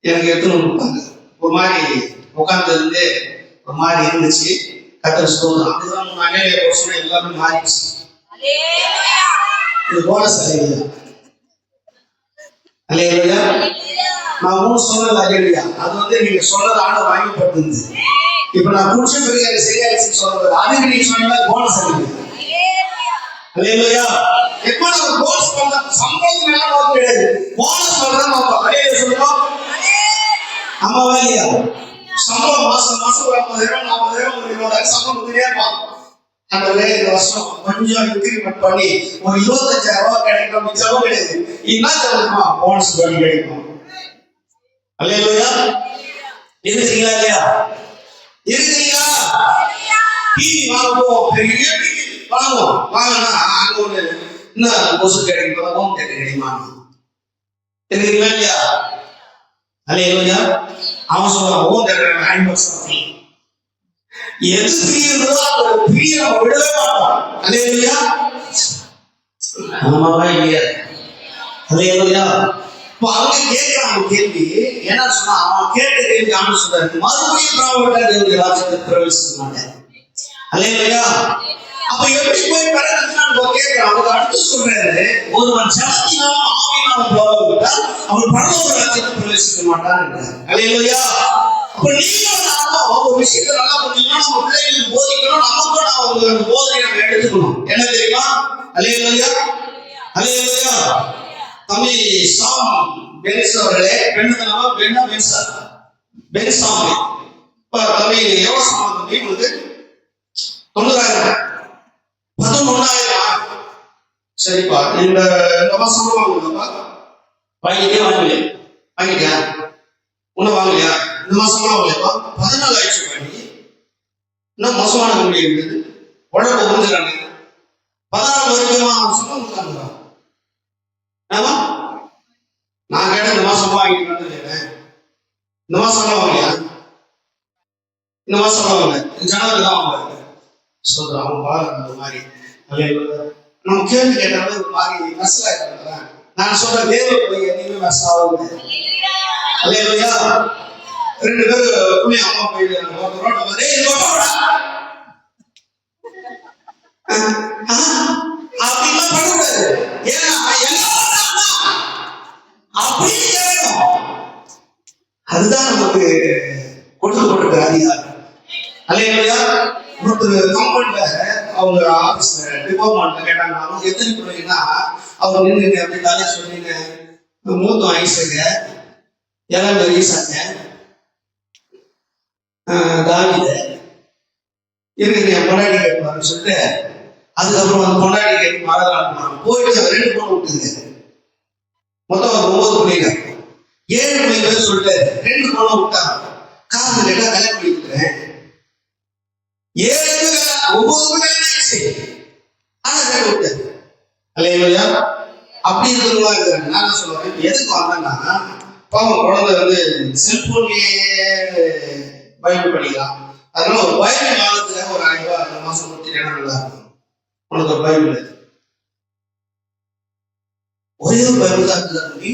எனக்கு எடுத்துன்னு கொடுத்தாங்க. ஒரு மாதிரி உட்கார்ந்து இருந்து ஒரு மாதிரி இருந்துச்சு. கர்த்தர் ஸ்தோத்திரம். அதுதான் 3 அலையில வருஷம் எல்லாமே மாறிடுச்சு. இது போனஸ் அல்லேலூயா. அல்லேலூயா. நான் 3 சொன்னது அல்லேலூயா. அது வந்து நீங்க சொன்னது ஆண்டு வாங்கப்பட்டிருந்தது. இப்ப நான் குடிச்ச பிறகு எனக்கு சரியாயிடுச்சு சொல்றது. அதுக்கு நீங்க சொன்னது போனஸ் அல்லேலூயா. அல்லேலூயா. எப்ப நம்ம போனஸ் பண்ண சம்பளம் மேல நோக்க கிடையாது. போனஸ் பண்றா நம்ம அல்லேலூயா சொல்றோம். ஆமாவா இல்லையா? சம்பளம் மாசம் ஒரு 50,000 40,000 ஒரு 20,000 சம்பளம் கொடுத்துட்டே இருப்பான். அந்த இந்த வருஷம் கொஞ்சம் இன்கிரிமெண்ட் பண்ணி ஒரு 25,000 ரூபாய் கிடைக்கும். மிச்சமும் கிடையாது. என்ன சொல்லுமா போனஸ் பண்ணி கிடைக்கும். அல்லேலூயா. இருக்கிறீங்களா இல்லையா? இருக்கிறீங்களா? டிவி வாங்குவோம். பெரிய டிவி வாங்குவோம். வாங்கினா அங்க ஒரு என்ன கொசு கிடைக்கும் ஹோம் தேட்டர் கிடைக்குமா? இருக்கிறீங்களா இல்லையா? அல்லேலூயா. அவன் சொல்றான் ஹோம் தேட்டர் 50% எது பிரியோ அந்த பிரிய விடவே மாட்டான். அல்லேலூயா. ஆமாவா இல்லையா? அல்லேலூயா. இப்போ அவங்க கேட்கிறாங்க கேள்வி என்ன சொன்னா அவன் கேட்ட கேள்வி ஆண்டு சொல்றாரு மறுபடியும் பிராமண தேவனுடைய ராஜ்யத்தை பிரவேசிக்க. அல்லேலூயா. அப்ப எப்படி போய் பிறகுன்னு கேட்கிறான். அதுக்கு அடுத்து சொல்றாரு ஒருவன் ஜனத்தினாலும் ஆவியினாலும் போராவிட்டால் அவன் பரலோக ராஜ்யத்தை பிரவேசிக்க மாட்டான். அல்லேலூயா. அப்ப நீங்களும் ஒரு விஷயத்தை நல்லா புரிஞ்சுக்கணும். நம்ம பிள்ளைகளுக்கு போதிக்கணும். நமக்கும் அவங்க போதனை நம்ம எடுத்துக்கணும். என்ன தெரியுமா? அல்லேலூயா. அல்லேலூயா. தம்பி சாம் பென்ஸ் அவர்களே பெண்ணு பெண்ணா பென்ஸா பென்ஸ் சாமி இப்ப தம்பி எவ்வளவு சாமான் தம்பி உங்களுக்கு 90,000 11,000 சரிப்பா. இந்த மாசம் வாங்குங்கப்பா. வாங்கிட்டியா ஒன்னும் வாங்கலையா? இந்த மாசம் வாங்கலையாப்பா? 14 ஆயிடுச்சு. இன்னும் மோசமான கம்பெனி இருக்குது. உடம்பு புரிஞ்சுக்காங்க. கொடுத்தாங்களா? ஆமா, நான் கேட்டேன் இந்த மாசம் வாங்கிட்டு கேட்டேன். இந்த மாசம் வாங்கலையா? இந்த மாசம் வாங்கல, ஜனவரி தான் வாங்க சொல்றான். அவன் பாருங்க அந்த மாதிரி நம்ம கேள்வி கேட்டாலும் ஒரு மாதிரி மெசல் ஆயிட்டாங்க. நான் சொல்றேன் தேவ பிள்ளைங்க எதுவுமே மெஸ் ஆகுது. அல்லேலூயா. 2 பேரும் புள்ளி அம்மா போயிடுறாங்க. ஒரு ரோட்ல வந்து அப்படிலாம் பண்ணக்கூடாது. ஏன்னா அப்படி கேட்கணும். அதுதான் நமக்கு கொடுக்கப்பட்ட அதிகாரம். அல்லேலூயா. ஒருத்தர் கம்பெனில அவங்க ஆபீஸ்ல டிபார்ட்மெண்ட்ல கேட்டாங்க, அவங்க எத்தனை பிள்ளைங்கன்னா அவங்க நின்று அப்படி தானே சொன்னீங்க, மூத்தம் ஐசங்க, இளம் ஈசாங்க, தாவித இருக்கு என் பொண்டாடி கேட்பாருன்னு சொல்லிட்டு அதுக்கப்புறம் அந்த பொண்டாடி கேட்டு மறந்துறாங்க. போயிட்டு 2 பொண்ணு விட்டுங்க. மொத்தம் 9 பிள்ளைங்க, 7 பிள்ளைங்க சொல்லிட்டு 2 பொண்ணு விட்டாங்க. காரணம் கேட்டா கல்யாணம் பண்ணி கொடுக்குறேன். 7 9 ஆயிடுச்சு. ஆனா கேட்டு விட்டேன். அல்லேலூயா. அப்படி இருக்கிறவங்களா இருக்கிறாங்க. நான் என்ன சொல்லுவேன், எதுக்கு வந்தேன்னா பாவம் குழந்தை வந்து செல்போன்லயே பைபிள் படிக்கலாம். அதனால ஒரு பைபிள் காலத்துல ஒரு 5 ரூபாய் அந்த மாசம் கொடுத்து நல்லா இருக்கும். உனக்கு ஒரு பைபிள் ஒரே ஒரு பைபிள் தான் இருக்குது.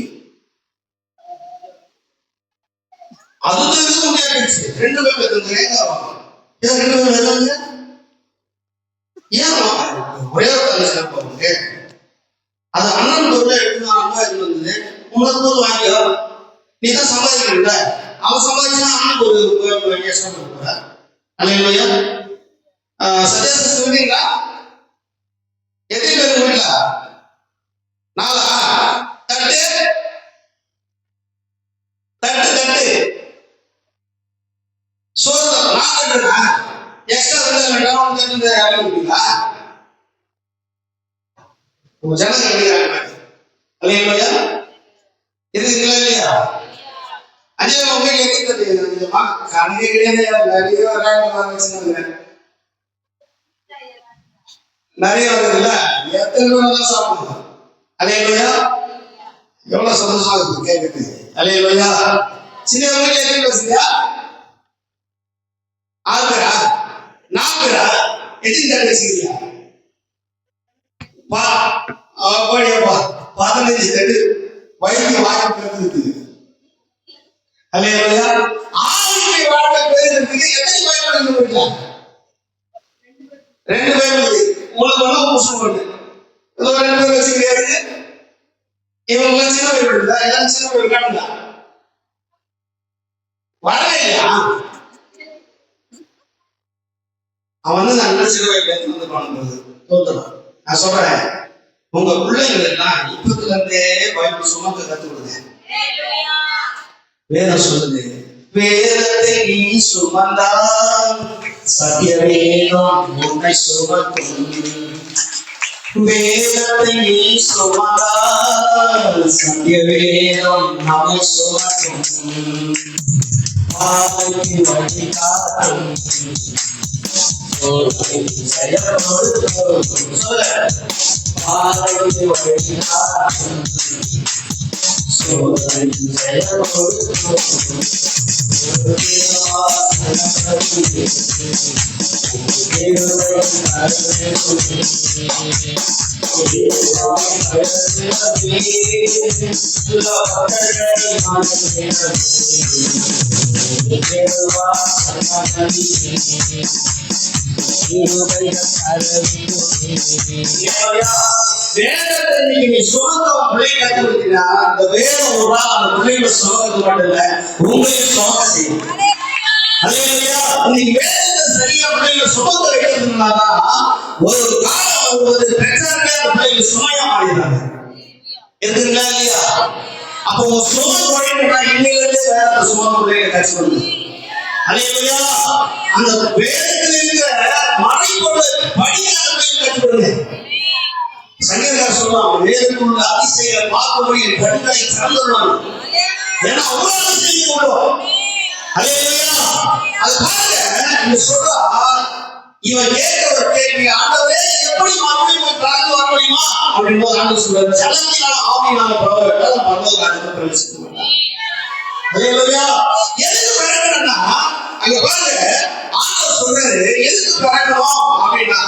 அதுதான் எதுவும் கேட்டுச்சு. 2 பேர் எடுத்துங்க. ஏன் 2 பேர் எடுத்தாங்க? ஏன் ஒரே ஒரு தலை சேர்ப்பாங்க. அது அண்ணன் பொருளை எடுத்துனாங்க. இது வந்து உங்களுக்கு பொருள் வாங்கிக்கோ, நீ தான் சம்பாதிக்கிறீங்க. அவன் சம்பாதிச்சுன்னா அண்ணன் ஒரு வித்தியாசம் கொடுக்குற. அல்லேலூயா. சத்தியாசம் சொல்றீங்களா? எத்தனை பேர் வீட்டுல 4 தட்டு தட்டு தட்டு சோறு 4 எக்ஸ்ட்ரா கொடுப்பீங்களா? ஜனங்க கிடைக்கிறாங்க. அல்லேலூயா. இருக்குங்களா இல்லையா? அஞ்சே உங்களுக்கு எத்தனை கணக்கு கிடையாது. நிறைய வருதுல்ல, எத்தனை பேர் சாப்பிடுவோம். அல்லேலூயா. எவ்வளவு சந்தோஷமா இருக்கு கேட்குது. அல்லேலூயா. சின்ன வீட்டுல எத்தனை பேசுறியா? 6 பேரா? 4 பேரா? எத்தனை பேர் பேசுறீங்க? 15 தட்டு வயிற்று வாங்கி இருக்குது. அல்லேலூயா. ஆவிக்குரிய வாழ்க்கை பெறுகிறதுக்கு எத்தனை பைபிள் வீட்டுல? 2 பைபிள். உங்களுக்கு ஒண்ணு புதுசு ஒண்ணு. ஏதோ 2 பேர் வச்சுக்கிறாரு. இவங்க சின்ன பைபிள் இல்ல, எல்லாம் சின்ன பைபிள் காட்டுங்க. வரவே இல்லையா? அவன் வந்து நல்ல சின்ன பைபிள் எடுத்து வந்து பண்ணுறது தோத்துறான். நான் சொல்றேன், உங்க பிள்ளைங்களுக்கெல்லாம் இப்பத்துல இருந்தே பைபிள் சுமக்க கத்து கொடுங்க. வேதம் சொல்லுது, வேதத்தை நீ சுமந்தால் சத்திய வேதம் உன்னை சுமக்கும். வேதத்தை நீ சுமந்தால் சத்திய வேதம் நம்மை சுமக்கும். பாதைக்கு வழி காட்டும். சொல்ல பாதைக்கு வழி காட்டும். வேதத்தை நீங்க சுமந்தவன் பிள்ளை கற்றுக்கிட்டீங்கன்னா அந்த வேதம் ஒரு நாள் அந்த பிள்ளைகளை சுமக்கிறது மட்டும் இல்ல, உங்களையும் சுமக்க செய்யும். அல்லேலூயா. இன்னைக்கு வேதத்தை சரியா பிள்ளைகளை சுமக்க வைக்கிறதுனாலதான் ஒரு காலம் வருவது பெற்றார்களே அந்த பிள்ளைகள் சுமையா மாறிடுறாங்க. இருக்குங்களா இல்லையா? அப்போ உங்க சும குறைந்தா இன்னையிலிருந்து வேதத்தை சுமக்க பிள்ளைகளை கற்றுக்கொள்ளுங்க. அல்லேலூயா. அந்த வேதத்தில் இருக்கிற மறைபொருள் படிக்காத பிள்ளைகளை கற்றுக்கொள்ளுங்க. சங்கீதக்காரர் சொல்றாங்க, வேதத்துள்ள அதிசய பார்க்கும்படி என் கண்களை திறந்துள்ளான். ஏன்னா அவ்வளவு செய்ய முடியும். அல்லேலூயா. அது பாருங்க, சொல்றா இவன் கேட்கிற ஒரு கேள்வி, ஆண்டவரே எப்படி மறுபடியும் கடந்து வர முடியுமா? அப்படின்போது ஆண்டு சொல்றாரு, ஜலத்தினால ஆவியினால பரவாயில்லை பரலோக ராஜ்யத்தை பிரவேசிக்க மாட்டாங்க. அல்லேலூயா. எதுக்கு பிறக்கணும்னா அங்க பாருங்க, ஆண்டவர் சொல்றாரு எதுக்கு பிறக்கணும் அப்படின்னா,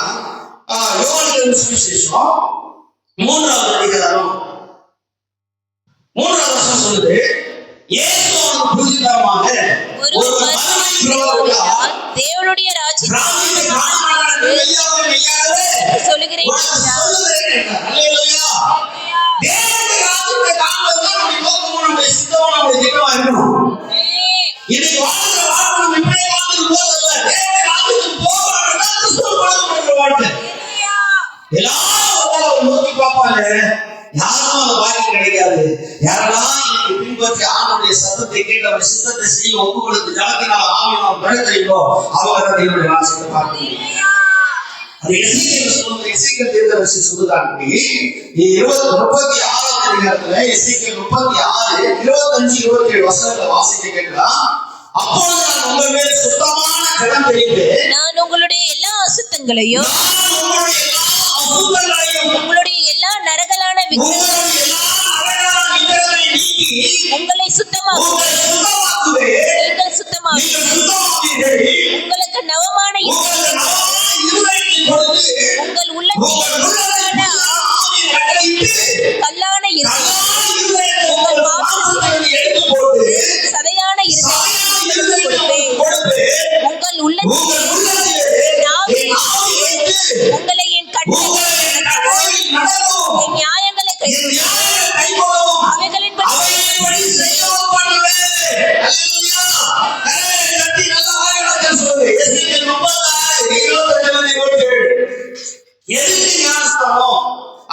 யோவான் சுவிசேஷம் 3வது அதிகாரம் 3வது வசனம் சொல்லுது, இயேசு அவனுக்கு புதிதமாக ஒரு மறுமை பிறவாவிட்டால் தேவனுடைய ராஜ்யத்தை சொல்லுகிறேன். அல்லேலூயா. தேவனுடைய ராஜ்யத்தை காண்பதுதான் நம்முடைய நோக்கமும் நம்முடைய சித்தமும் நம்முடைய திட்டமா இருக்கணும். இன்னைக்கு வாழ்க்கை வாழணும் இப்படியே வாழ்ந்து போதல்ல, தேவனுடைய ராஜ்யத்துக்கு போகணும்னா கிறிஸ்துவ பழக்கப்படுகிற வாழ்க்கை. எல்லாரும் நோக்கி பார்ப்பாங்க, யாரும் அந்த வாய்ப்பு கிடைக்காது. யாரெல்லாம் இன்னைக்கு பின்பற்றி ஆண்டவருடைய சத்தத்தை கேட்டு அவருடைய சித்தத்தை செய்ய ஒப்புக்கொடுத்து ஜலத்தினால் ஆவியினால் பிழைக்கிறீங்களோ அவங்க தான் தேவனுடைய ராஜ்யத்தை பார்க்கிறீங்க. அது எசேக்கியேல் சொல்லுங்க, எசேக்கியேல் தீர்க்கதரிசி சொல்லுறாங்க, 36வது அதிகாரத்துல எசேக்கியேல் 36 25 27 வசனங்களை வாசிக்க கேட்கலாம். அப்பொழுது நான் உங்கள் மேல் சுத்தமான ஜலம் தெளிப்பேன், நான் உங்களுடைய எல்லா அசுத்தங்களையும் உங்களுடைய எல்லா நரகலான உங்களை சுத்தமாக்குவேன். நீங்கள் சுத்தமாக்குவேன். உங்களுக்கு நவமான உங்கள் உள்ளத்தில் கல்லான உங்கள் சதையான உங்கள் உள்ளத்தில் உங்களை என் என் நியாயங்களை அவைகளின்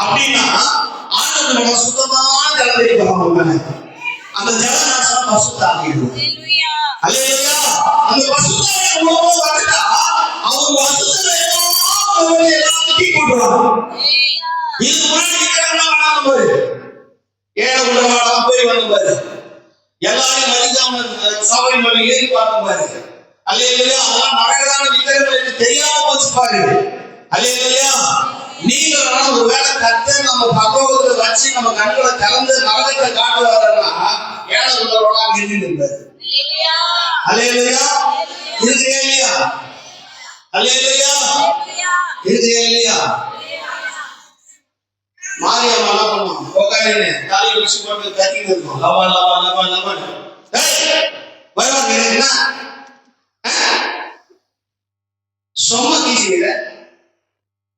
அப்படின்னா ஆண்டவர் சுத்தமான ஜலத்தை அந்த ஜலம் பசுத்தாகிறது. அல்லேலூயா. அந்த பசுத்தாவின் மூலமா வந்துட்டா அவங்க வசுத்தத்தை எல்லாம் தீ போட்டுருவாங்க. இதுக்கு முன்னாடி இருக்கிறவங்க பாரு, ஏழை உள்ளவங்க போய் வந்து பாரு, எல்லாரையும் மதிக்காம சபை மலை ஏறி பார்க்கும் பாரு. அல்லேலூயா. அதெல்லாம் நடக்கிறதான விக்கிரங்கள் எனக்கு தெரியாம போச்சு பாரு. அல்லேலூயா. நீங்கள் ஒரு வேலை கத்து நம்ம பகவத்துல வச்சு நம்ம கண்களை கலந்து நரகத்தை காட்டுவாருன்னா ஏழை உள்ளவரோட அங்க இருப்பாரு. அல்லேலூயா. இருக்கிறே இல்லையா? அல்லேலூயா. இருக்கிறே இல்லையா? மாரியம்மா என்ன பண்ணுவோம், உட்காந்து தாலி பிடிச்சு போட்டு கத்திட்டு இருக்கோம், லவா லவா லவா லவா. வருவாங்க என்ன சொம்ம கீசிக்கிற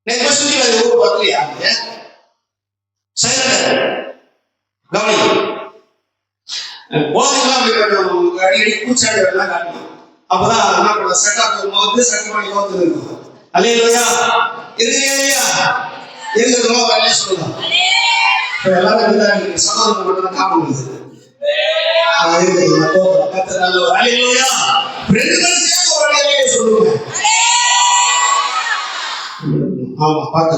நெக்ஸ்ட் சுத்தி அது ஊர் பார்க்கலையா? சைலண்ட் கவனி போதெல்லாம் அடிக்கடி பூச்சாடி எல்லாம் காட்டணும். அப்பதான் என்ன பண்ண செட்டா போகும்போது செட் பண்ணி கோத்து இருக்கும். அல்லேலூயா. இல்லையா? இருக்கிறதுமா வரல சொல்லலாம். எல்லாரும் சகோதரன் மட்டும் தான் காணும். சொல்லுங்க. ஆமா பாத்து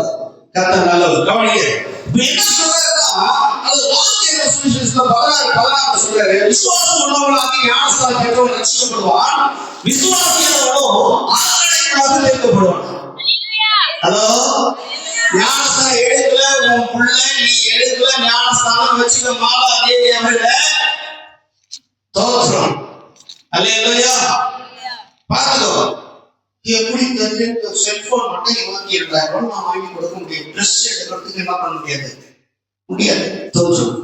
கத்த நல்லவர். கவனிங்க. என்ன சொல்றாருன்னா அது வாக்கிய சுவிசேஷத்துல 16 சொல்றாரு, விசுவாசம் உள்ளவனாகி ஞானஸ்நானம் பெற்றவன் ரட்சிக்கப்படுவான், விசுவாசியானவனோ ஆராதனைக்காக தேர்ந்தெடுக்கப்படுவான். ஹலோ, ஞானஸ்நானம் எடுக்கல உன் புள்ள, நீ எடுக்கல ஞானஸ்நானம் வச்சுக்க மாலா தேவி அவர்கள தோற்றம். அல்லேலூயா. பாருங்க எப்படி தெரிஞ்சு செல்போன் மட்டும் வாங்கி இருக்காரோ நான் வாங்கி கொடுக்க முடியும். ட்ரெஸ் எடுக்கிறதுக்கு என்ன பண்ண முடியாது, முடியாது. தோற்றம்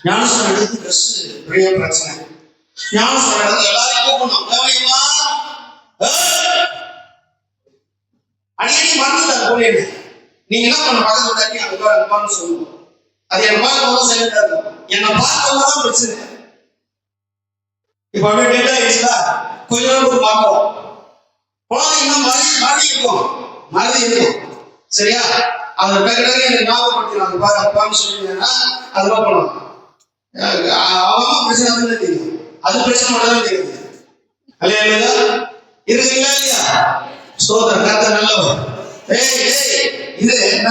ஞானஸ்நானம் எடுத்து ட்ரெஸ் பெரிய பிரச்சனை. ஞானஸ்நானம் எடுத்து எல்லாரையும் கூப்பிடணும். கவனிமா அடிக்கடி மறந்துட்டாங்க போனேன்னு நீங்க என்ன பண்ண பக்கத்துல தட்டி அங்கப்பான்னு சொல்லுவோம். அது என் பார்க்க சைலண்டா இருக்கும். என்னை பார்க்கதான் பிரச்சனை. இப்ப அப்படியே டேட்டா ஆயிடுச்சுல, கொஞ்ச நேரம் ஒரு பார்ப்போம். குழந்தைங்க மாறி இருக்கும், மாறி இருக்கும். சரியா? அதை டக்கு எனக்கு ஞாபகப்படுத்தினாங்க. பாரு அப்பான்னு சொல்லிங்கன்னா அதெல்லாம் பண்ணலாம். அவங்க பிரச்சனை வந்து தெரியும், அது பிரச்சனை மட்டும் தான் தெரியுது. அல்லேலூயா. இருக்குங்களா இல்லையா? சோதர கத்த நல்லவர். இது என்ன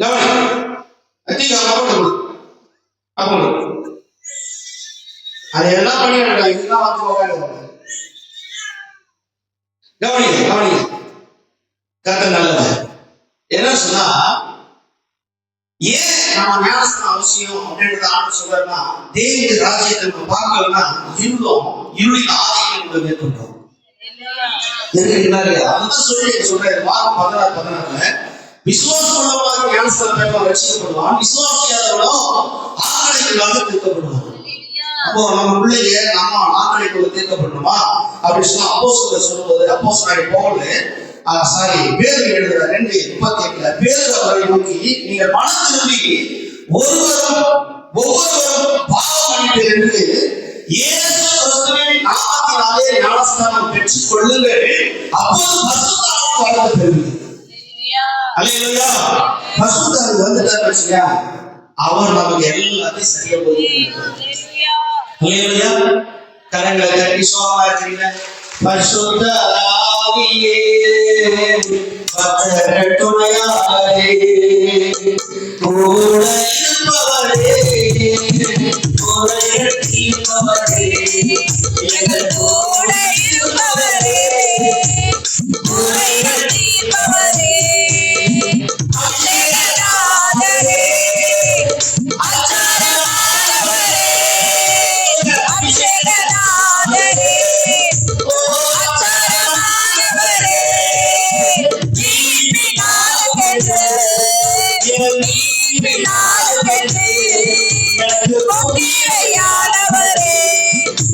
கவனி அதிக அப்போ அது எல்லாம் பண்ணிடுறாங்க. இதெல்லாம் வந்து உட்காந்து கவனிங்க கவனிங்க. கத்த நல்லவர். என்ன சொன்னா ஏன் நம்ம ஞானஸ்தானம் அவசியம் அப்படின்றத ஆண்டு சொல்றா, தேவனுடைய ராஜ்யத்தை நம்ம பார்க்கலன்னா இருளின் ஆதிக்கம் நம்ம மேற்கொண்டோம். அதான் சொல்றாரு மார்க் 16:16 விசுவாசம் உள்ளவனாக ஞானஸ்தானம் பெற்றவன் ரட்சிக்கப்படுவான், விசுவாசியாதவனும் ஆக்கணைக்குள்ளாக தீர்க்கப்படுவான். அப்போ நம்ம பிள்ளைங்க நம்ம ஆக்கணைக்குள்ள தீர்க்கப்படணுமா அப்படின்னு சொன்னா அப்போஸ்தலர் சொல்லும்போது அப்போஸ்தலனாகிய பவுல் பேதுரு எழுதுறார் 2:38 பேதுரு அவரை நோக்கி நீங்கள் மனம் திரும்பி ஒவ்வொருவரும் பாவ மன்னிப்பு என்று இயேசு கிறிஸ்துவின் நாமத்தினாலே ஞானஸ்தானம் பெற்றுக் கொள்ளுங்கள், அப்போது பரிசுத்த ஆவி வரப் பெறுவீர்கள். அல்லேலூயா. பரிசுத்த ஆவி வந்துட்டார் வச்சுக்கா, அவர் நமக்கு எல்லாத்தையும் சரியா போகிறார். அல்லேலூயா. கரங்களை தட்டி சோமா இருக்கீங்க. பரிசுத்த ஆவியே பக்தர்கள் துணையாளரே கூட இருப்பவரே குறைகள் தீர்ப்பவரே எங்கள் கூட இருப்பவரே குறைகள் தீர்ப்பவரே அபிஷேகநாதரே அச்சாரமானவரே அபிஷேகநாதரே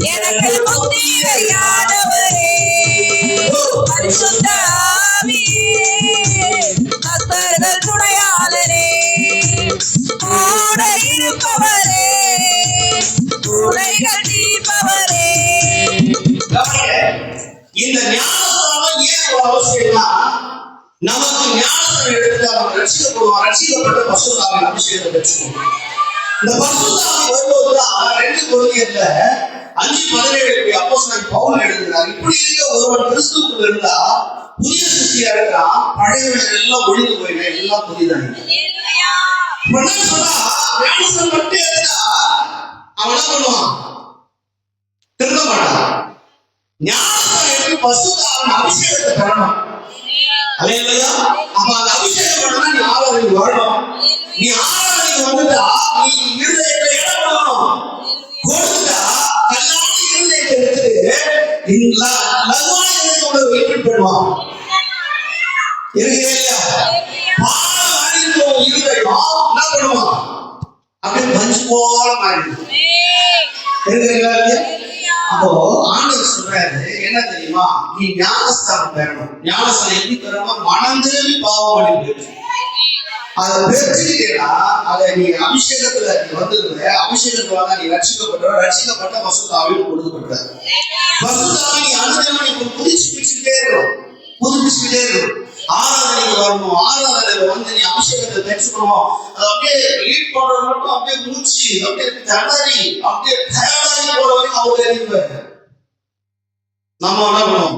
எனக்கு முத்திரையானவரே பரிசுத்த ஆவியே பக்தர்கள் துணையாளரே கூட இருப்பவரே குறைகள் தீர்ப்பவரே. இந்த ஞானஸ்தானம் ஏன் அவசியம்னா, நமக்கு ஞானஸ்தானம் எடுத்து நம்ம ரட்சிக்கப்படுவோம். ரட்சிக்கப்பட்ட பரிசுத்த ஆவியின் அபிஷேகத்தை பெற்றுக்கணும். இந்த பரிசுத்த ஆவி வரும்போதுதான் 2 கொரிந்தியர்ல 5:17 அப்போஸ்தலன் பவுல் எழுதுகிறார், இப்படி இருக்க ஒருவன் கிறிஸ்துவுக்குள் இருந்தா புதிய சிருஷ்டியா இருக்கிறான், பழையவைகள் எல்லாம் ஒழிந்து போயின, எல்லாம் புதிதானே. சொன்னா ஞானஸ்தானம் மட்டும் இருந்தா அவன் என்ன பண்ணுவான்? திருந்த மாட்டான். ஞானஸ்தானம் எடுத்து பரிசுத்த ஆவியின் அபிஷேகத்தை பெறணும். அல்லேலூயா. அப்ப அந்த அபிஷேகம் பண்ணா நீ ஆராதனைக்கு வரணும். நீ ஆராதனைக்கு வந்துட்டா நீ இருதயத்தை இடம் பண்ணணும். கொடுத்தா கல்லான இருதயத்தை எடுத்து லகுவான இருதயத்தோட வெயிட் பண்ணுவான். இல்லையா? பால் அடித்த இருதயம் என்ன பண்ணுவான்? அப்படியே பஞ்சு போல மாறிடும். அப்போ ஆண்டவர் சொல்றாரு என்ன தெரியுமா, நீ ஞானஸ்தானம் பெறணும். ஞானஸ்தானம் எப்படி பெறணும்? மனம் திரும்பி பாவம் மன்னிப்பு. அதை பெற்றுக்கிட்டேன்னா அதை நீ அபிஷேகத்துல வந்துருந்த அபிஷேகத்துல வந்தா நீ ரட்சிக்கப்பட்ட பரிசுத்த ஆவியில் கொடுக்கப்பட்ட பரிசுத்த ஆவி நீ அனுதினமும் நீ புதுப்பிச்சுக்கிட்டே இருக்கணும். ஆராதனைக்கு வரணும். ஆராதனையில வந்து நீ அபிஷேகத்தை பெற்றுக்கணும். அது அப்படியே லீட் பண்றது மட்டும் அப்படியே மூச்சு அப்படியே திணறி அப்படியே டயர்டாகி போற வரைக்கும் அவங்க தெரியுவாரு. நம்ம என்ன பண்ணுவோம்?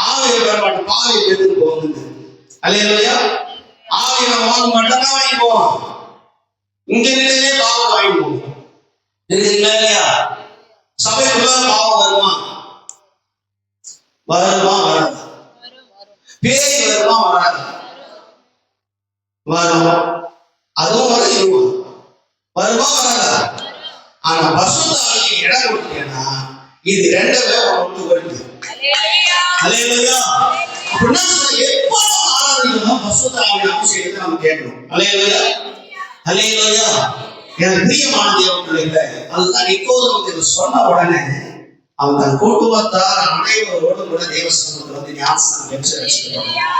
ஆவியை பெற மாட்டோம், பாவியை பெற்று போகுது. அல்லேலூயா. ஆவியை நம்ம வாங்க மாட்டோம், வாங்கி போவோம். இங்க நிலையிலே பாவம் வாங்கி போவோம். இருக்குங்களா இல்லையா? சபைக்குள்ள பாவம் வருமா? வராது. பேய் வருமா? வரும். அதுவும் வரும், இதுவும் வருமா? வராதா? ஆனா பரிசுத்த ஆவியை இடம் கொடுத்தீங்கன்னா இது ரெண்டுமே ஒன்று வருது. அல்லேலூயா. அப்படின்னா எப்போ ஆராதனைக்கு பரிசுத்த ஆவியின் அபிஷேகத்தை நம்ம கேட்கணும். அல்லேலூயா. அல்லேலூயா. எனக்கு பிரியமான தேவ பிள்ளைகளே, அதுதான் நிக்கோதேமுக்கு சொன்ன உடனே அவன் தன் குடும்பத்தார் அனைவரோடு கூட தேவஸ்தானத்தில் வந்து ஞானஸ்தானம் பெற்று ரட்சிக்கப்பட்டான்.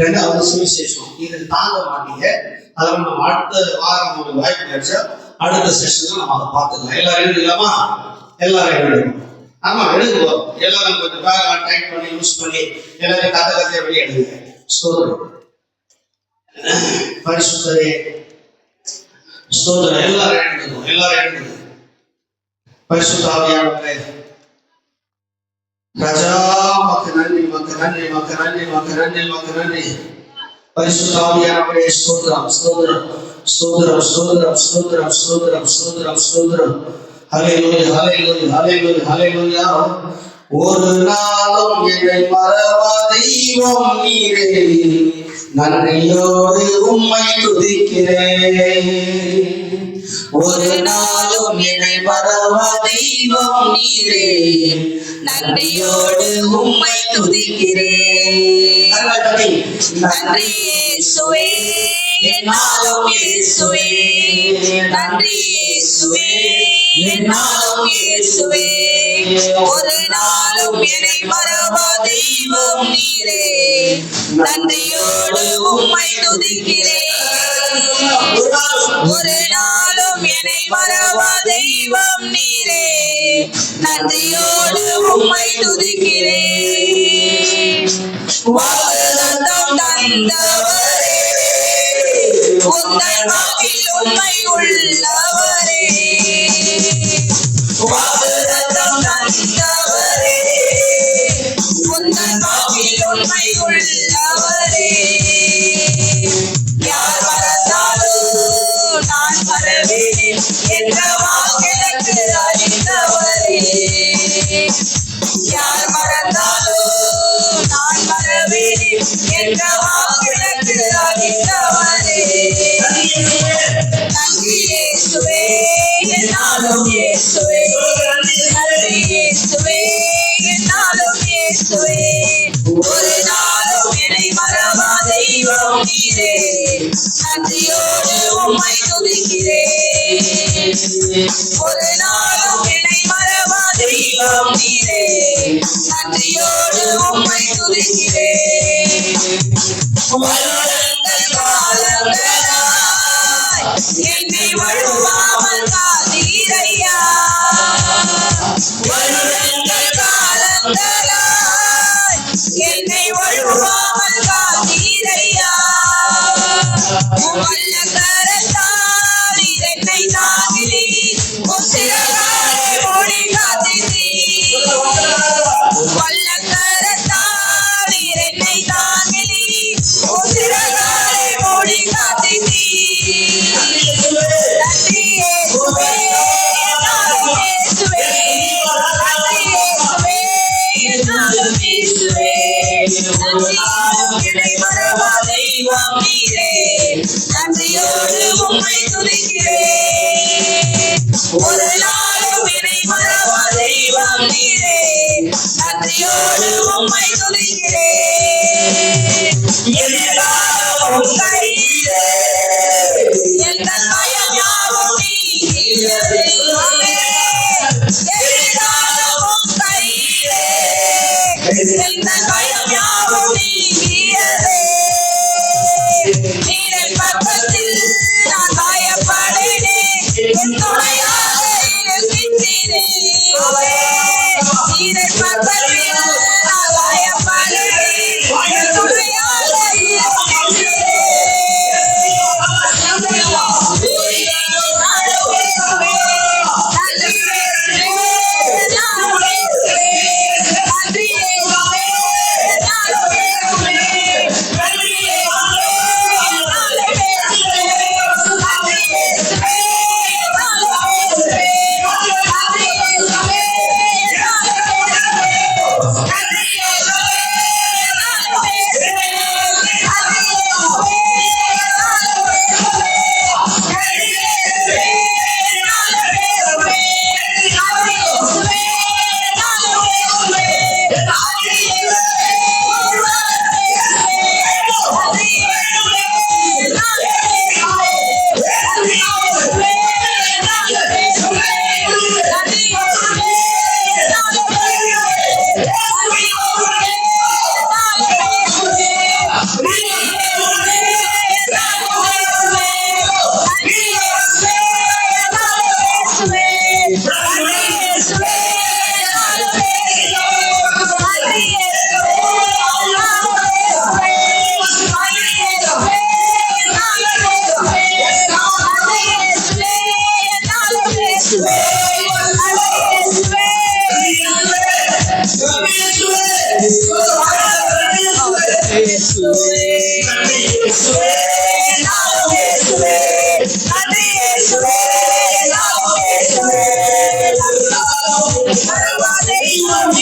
ரெண்டாவது சுவிசேஷம். இது தாங்க மாட்டீங்க. அதெல்லாம் நம்ம அடுத்த வாரம் ஒரு வாய்ப்பு கிடைச்சா அடுத்த செஷன்ல நம்ம அதை பார்த்துக்கலாம். எல்லாரும் எழுதுலாமா? எல்லாரும் எழுதுவோம். ஆமா, எழுதுவோம். எல்லாரும் கொஞ்சம் பேக் டைப் பண்ணி யூஸ் பண்ணி எல்லாரும் கதையை வெளியே எழுதுங்க. ஸ்தோத்திரம். பரிசுத்தரே ஸ்தோத்திரம். எல்லாரும் எழுதுவோம். பரிசுத்த ஆவியானவரே, ராஜா மக்கு நன்றி. பரிசுத்த ஆவியானவரே, ஸ்தோத்திரம். ஹல்லேலூயா. ஒரு நாளும் என்னை மறவா தெய்வம் நீரே, நன்றியோடு உம்மை துதிக்கிறேன். ஒரு நாளும் என்னை மறவா தெய்வம் நீரே, நன்றியோடு உம்மை துதிக்கிறேன். நன்றி இயேசுவே, என்னாலும் இயேசுவே. நன்றி இயேசுவே, என்னாலும் இயேசுவே. ஒரு நாளும் என்னை மறவா தெய்வம் நீரே, நன்றியோடு உம்மை துதிக்கிறேன். ஒரு நாளும் என்னை மறவா தெய்வம் நீரே, நன்றியோடு உம்மை துதிக்கிறேன். வாக்குத்தத்தம் தந்தவரே, உந்தன் வாக்கில் உண்மை உள்ளவரே. வாக்குத்தத்தம் தந்தவரே, உந்தன் வாக்கில் உண்மை உள்ளவரே. யார் மறந்தாலும் நான் மறவேன் என்ற வாக்கெனக்கு அறிந்தவரே. யார் மறந்தாலும் நான் மறவேன் என்ற வாக்கெனக்கு அறிந்தவரே. நன்றி இயேசுவே, என்னாலும் இயேசுவே. நன்றி இயேசுவே, என்னாலும் இயேசுவே. ஒரு நாளும் என்னை மறவா தெய்வம் நீரே, நன்றியோடு உம்மை துதிக்கிறேன். ஒரு நாளும் என்னை மறவா தெய்வம் நீரே, நன்றியோடு உம்மை துதிக்கிறேன். வருடங்கள் காலங்களாய் என்னை வழுவாமல் காத்தீரையா. வருடங்கள் காலங்களாய் என்னை வழுவாமல் காத்தீரையா. வல்ல கரத்தால் என்னை தாங்கினீர், உம் சிறகாலே மூடி காத்தீர். வல்ல கரத்தால் என்னை தாங்கினீர், உம் சிறகாலே மூடி காத்தீர். நன்றி இயேசுவே, என்னாலும் இயேசுவே. நன்றி இயேசுவே, என்னாலும் இயேசுவே. நன்றியோடு என்னை மறவா தெய்வம் நீரே, நன்றியோடு உம்மை துதிக்கிறேன். ஒரு நாளும் என்னை மறவா தெய்வம் நீரே, நன்றியோடு உம்மை துதிக்கிறேன். எதிராக உம் கையிலே எந்தன் பயம் யாவும் நீங்கியது. எதிராக உம் கையிலே எந்தன் பயம் யாவும் நீங்கியது. நீரின் பக்கத்தில் நான் பயப்படேனே, என் துணையாக இருக்கின்றீரே. நீரின் பக்கத்தில் நான் பயப்படேனே, என் துணையாக இருக்கின்றீரே.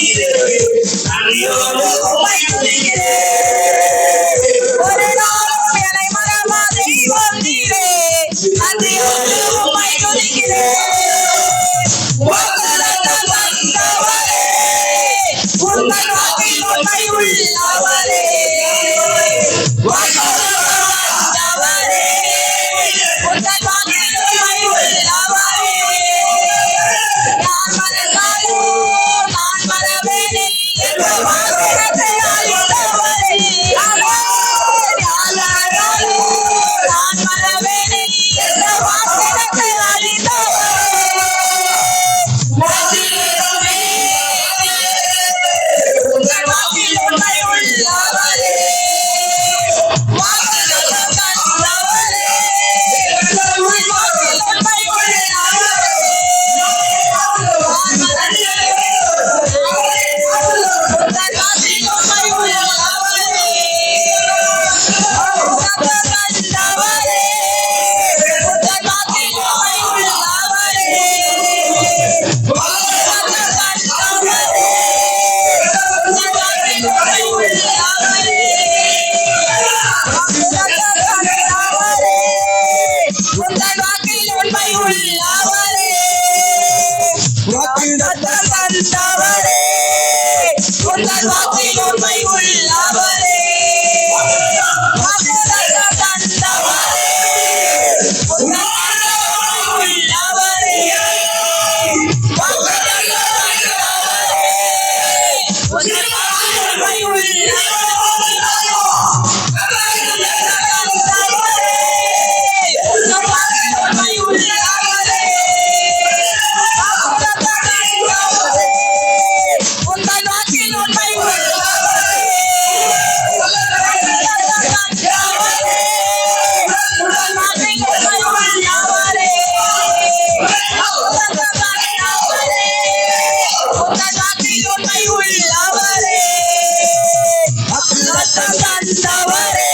Hallelujah. தந்தவரே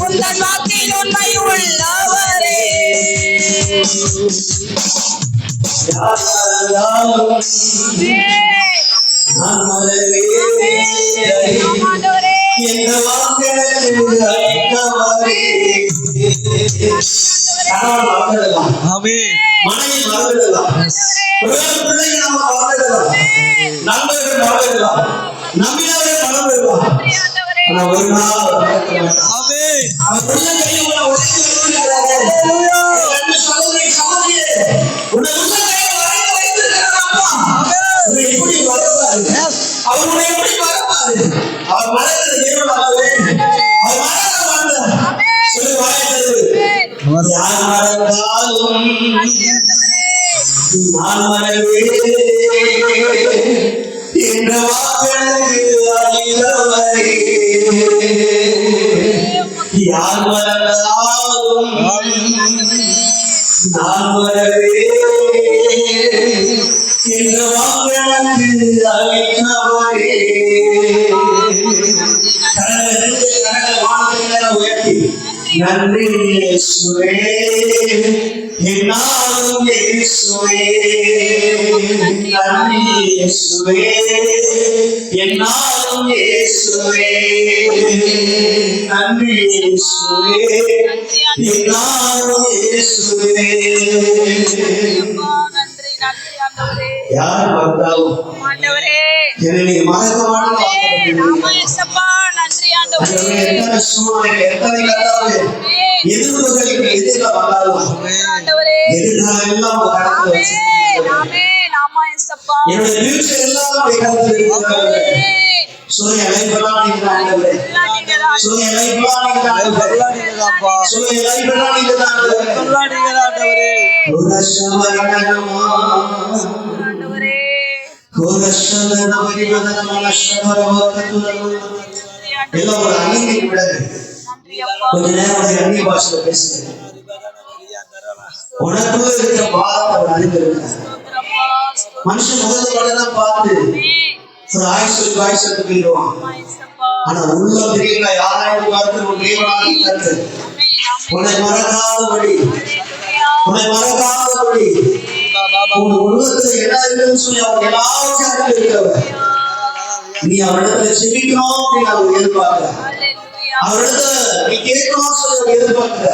உந்தன் வாக்கில் உண்மை உள்ளவரே நான் மறவே என்ற வாக்களித்தவரே மனைவி மறந்துடலாம், பிள்ளைங்க நம்ம மறந்துடலாம், நண்பர்கள் மறந்துடலாம், நம்பினவர்கள் மறந்துடலாம். ஆனா ஒரு நாள் அவர் உள்ள கையை உடைத்து சகோதரி சகோதரியே உன்னை உள்ள கையை வரைய வைத்திருக்கிறார். உன்னை எப்படி வரப்பாரு, அவர் உன்னை எப்படி வரப்பாரு, அவர் மறக்கிற தேவனாகவே அவர் மறக்க மாட்டார். சொல்லி வாய்த்தது யார் மறந்தாலும் நான் மறவே என்ற வாக்களுக்கு அழிந்தவரே. யார் மறந்தாலும் நான் மறவே என்ற வாக்களுக்கு அழிந்தவரே. உயர்த்தி நன்றி இயேசுவே, என்னாலும் இயேசுவே, நன்றி இயேசுவே, என்னாலும் இயேசுவே, நன்றி இயேசுவே, என்னாலும் இயேசுவே. யார் வந்தாலும் என்னை மறக்க மாட்டேன். எத்தனை கத்தாவே எதிர்ப்புகளுக்கு எதிராக வந்தாலும் எதிர்காலம் எல்லாம் கடந்து என்னுடைய ஃபியூச்சர் எல்லாம் கடந்து சொல்லி அழைப்பெல்லாம் நீங்க ஆண்டவரே, சொல்லி அழைப்பெல்லாம் நீங்க ஆண்டவரே, சொல்லி அழைப்பெல்லாம் நீங்க ஆண்டவரே. எல்லாம் ஒரு அந்நியை விடாது. கொஞ்ச நேரம் அந்நிய பாஷையில பேசுங்க. உனக்குள்ள இருக்க பாரத்தை அவர் அறிந்திருக்கிறார். மனுஷன் முதல்தான் பார்த்து ஒரு ஆயுசத்துக்கு போயிடுவான். ஆனா உள்ள தெரியல யாராவது பார்த்து உன் தேவனாகி கற்று உன்னை மறக்காதபடி உன் உலகத்துல என்ன இருக்குன்னு சொல்லி அவங்க எல்லாவற்றையும் இருக்கிறவர். நீ அவரிடத்துல செபிக்கணும் அப்படின்னு அவர் எதிர்பார்க்கிற, அவரிடத்துல நீ கேட்கணும் சொல்லி அவர் எதிர்பார்க்கிற.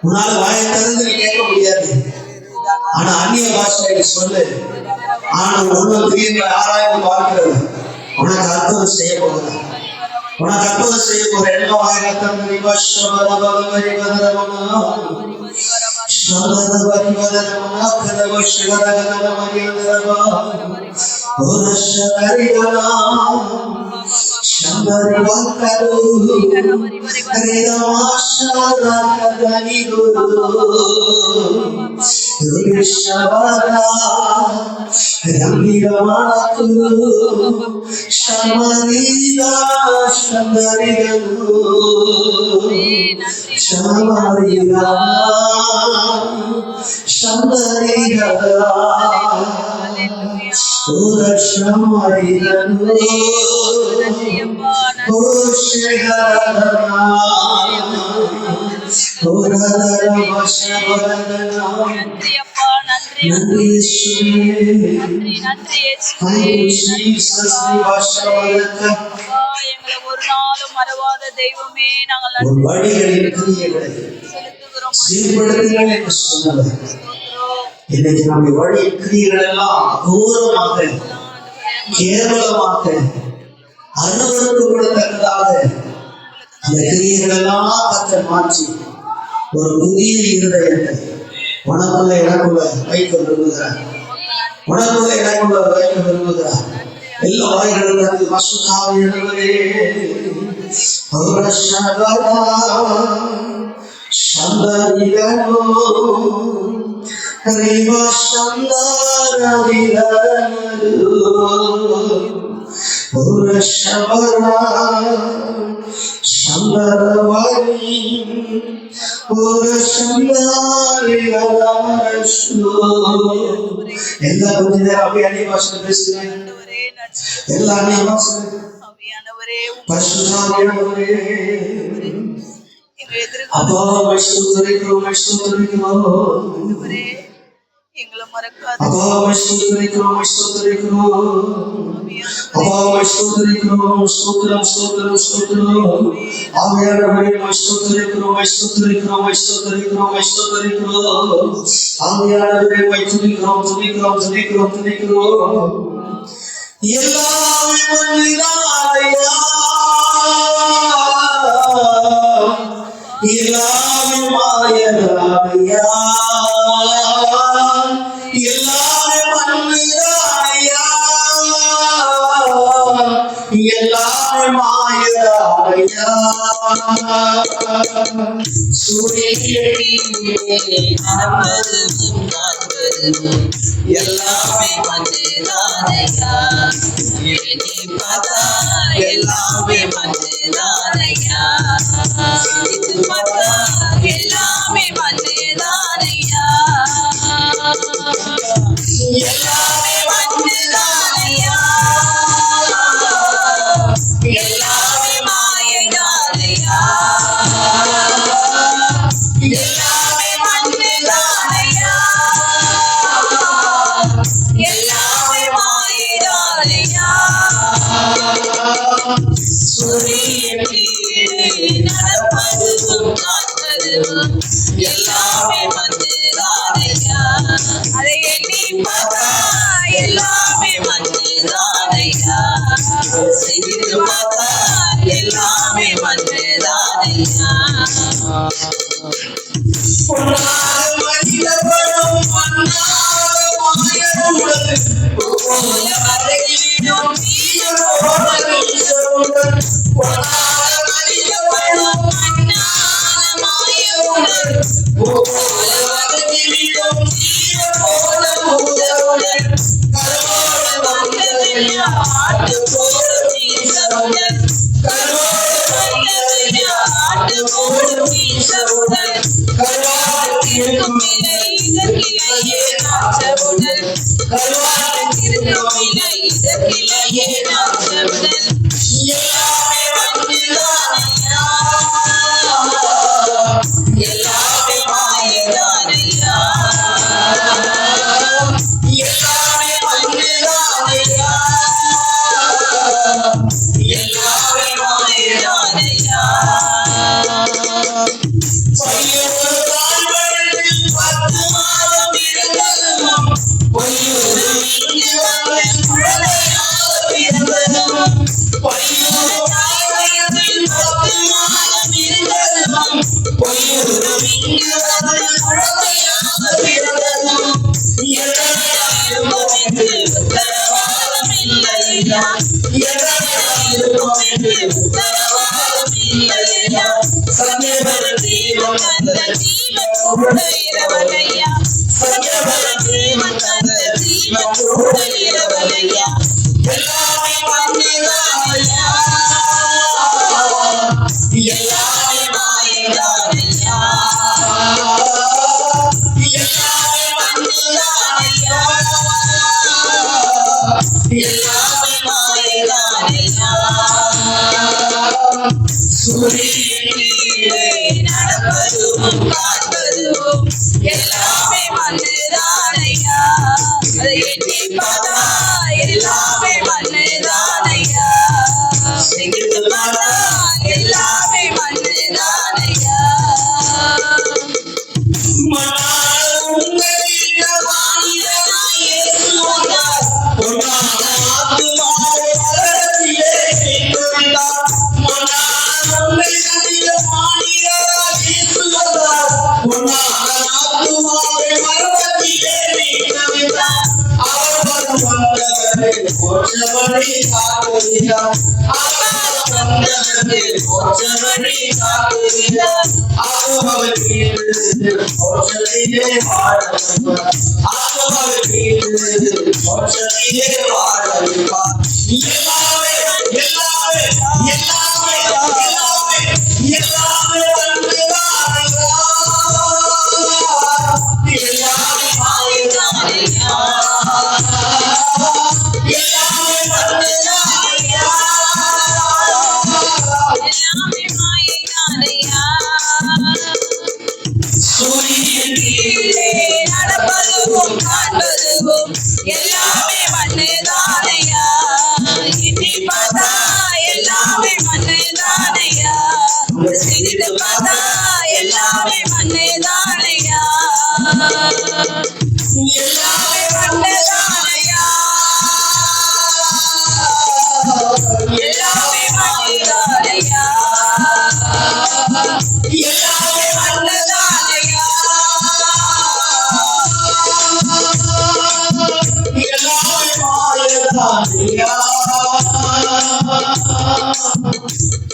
உன்னால வாயை திறந்து நீ கேட்க முடியாது. ஆனா அந்நிய பாஷையில சொல்லு. ஆனா உள்ள திடீர்னு ஆராய்ந்து பார்க்கிறது உனக்கு அற்புதம் செய்ய போகிற, உனக்கு அற்புதம் செய்ய போகிற. எல்லாம் வாயை திறந்து ஒரு நாளும் மறவாத தெய்வமே நாங்கள் இன்னைக்கு நம்முடைய வழி கிரியைகள் எல்லாம் அகோரமாக கேவலமாக அருவருக்கு கூடத்தக்கதாக அந்த கிரியைகள் எல்லாம் கர்த்தர் மாற்றி ஒரு புதிய இருதயத்தை உனக்குள்ள எனக்குள்ள வைக்க விரும்புகிறார். உனக்குள்ள எனக்குள்ள வைக்க விரும்புகிறார். எல்லா வாய்களும் மசுகாவிலே சந்தரிகனோ ரிவா சந்தரிகனோ புரஷவரா சந்தரவாணி புரஷந்தரிகனோ. எல்லா கொஞ்ச நேரம் அப்படியே அந்நிய பாஷையில பேசுங்க. எல்லா அந்நிய பாஷையில ஆண்டவரே பரிசுத்தாவியானவரே எங்களை அப்பா ஸ்தோத்திரிக்கிறோம் ஆண்டவரே எங்களை மறக்காத அப்பா ஸ்தோத்திரிக்கிறோம் அப்பா ஸ்தோத்திரிக்கிறோம் ஸ்தோத்திரம் ஆவியானவரே ஸ்தோத்திரிக்கிறோம் ஆவியானவரே துதிக்கிறோம் எல்லாமே மன்னிதாரையா எல்லாமே மாயதாரையா எல்லாமே மன்னிதாரையா எல்லாமே மாயதாரையா எல்லாமே வந்துதானையா எண்ணி பார்த்தா எல்லாமே வந்துதானையா இது பார்த்தா எல்லாமே வந்துதானையா எல்லாமே வந்துதானையா எல்லாமே மாயதானையா எல்லாமே வந்துதானையா எல்லாமே மாயதானையா நடப்பதும் காப்பதும் எல்லாமே வந்துதானையா அதை எண்ணி பார்த்தா எல்லாமே வந்துதானையா செய்து பார்த்தா எல்லாமே வந்துதானையா எல்லாமே மாயதானையா எல்லாமே வந்துதானையா எல்லாமே மாயதானையா நடப்பதும் காப்பதும் எல்லாமே வந்துதானையா அதை எண்ணி பார்த்தா எல்லாமே வந்துதானையா செய்து பார்த்தா எல்லாமே வந்துதானையா எல்லாமே மாயைதானையா. சூரியன் கீழே நடப்பதும் காண்பதும் எல்லாமே மண்ணுதானையா. எண்ணி பார்த்தா எல்லாமே மண்ணுதானையா. சிரித்து பார்த்தா எல்லாமே மண்ணுதானையா. எல்லாமே மண்ணுதானையா. எல்லாமே மாயைதானையா. எல்லாமே மண்ணுதானையா. எல்லாமே மாயதானியா.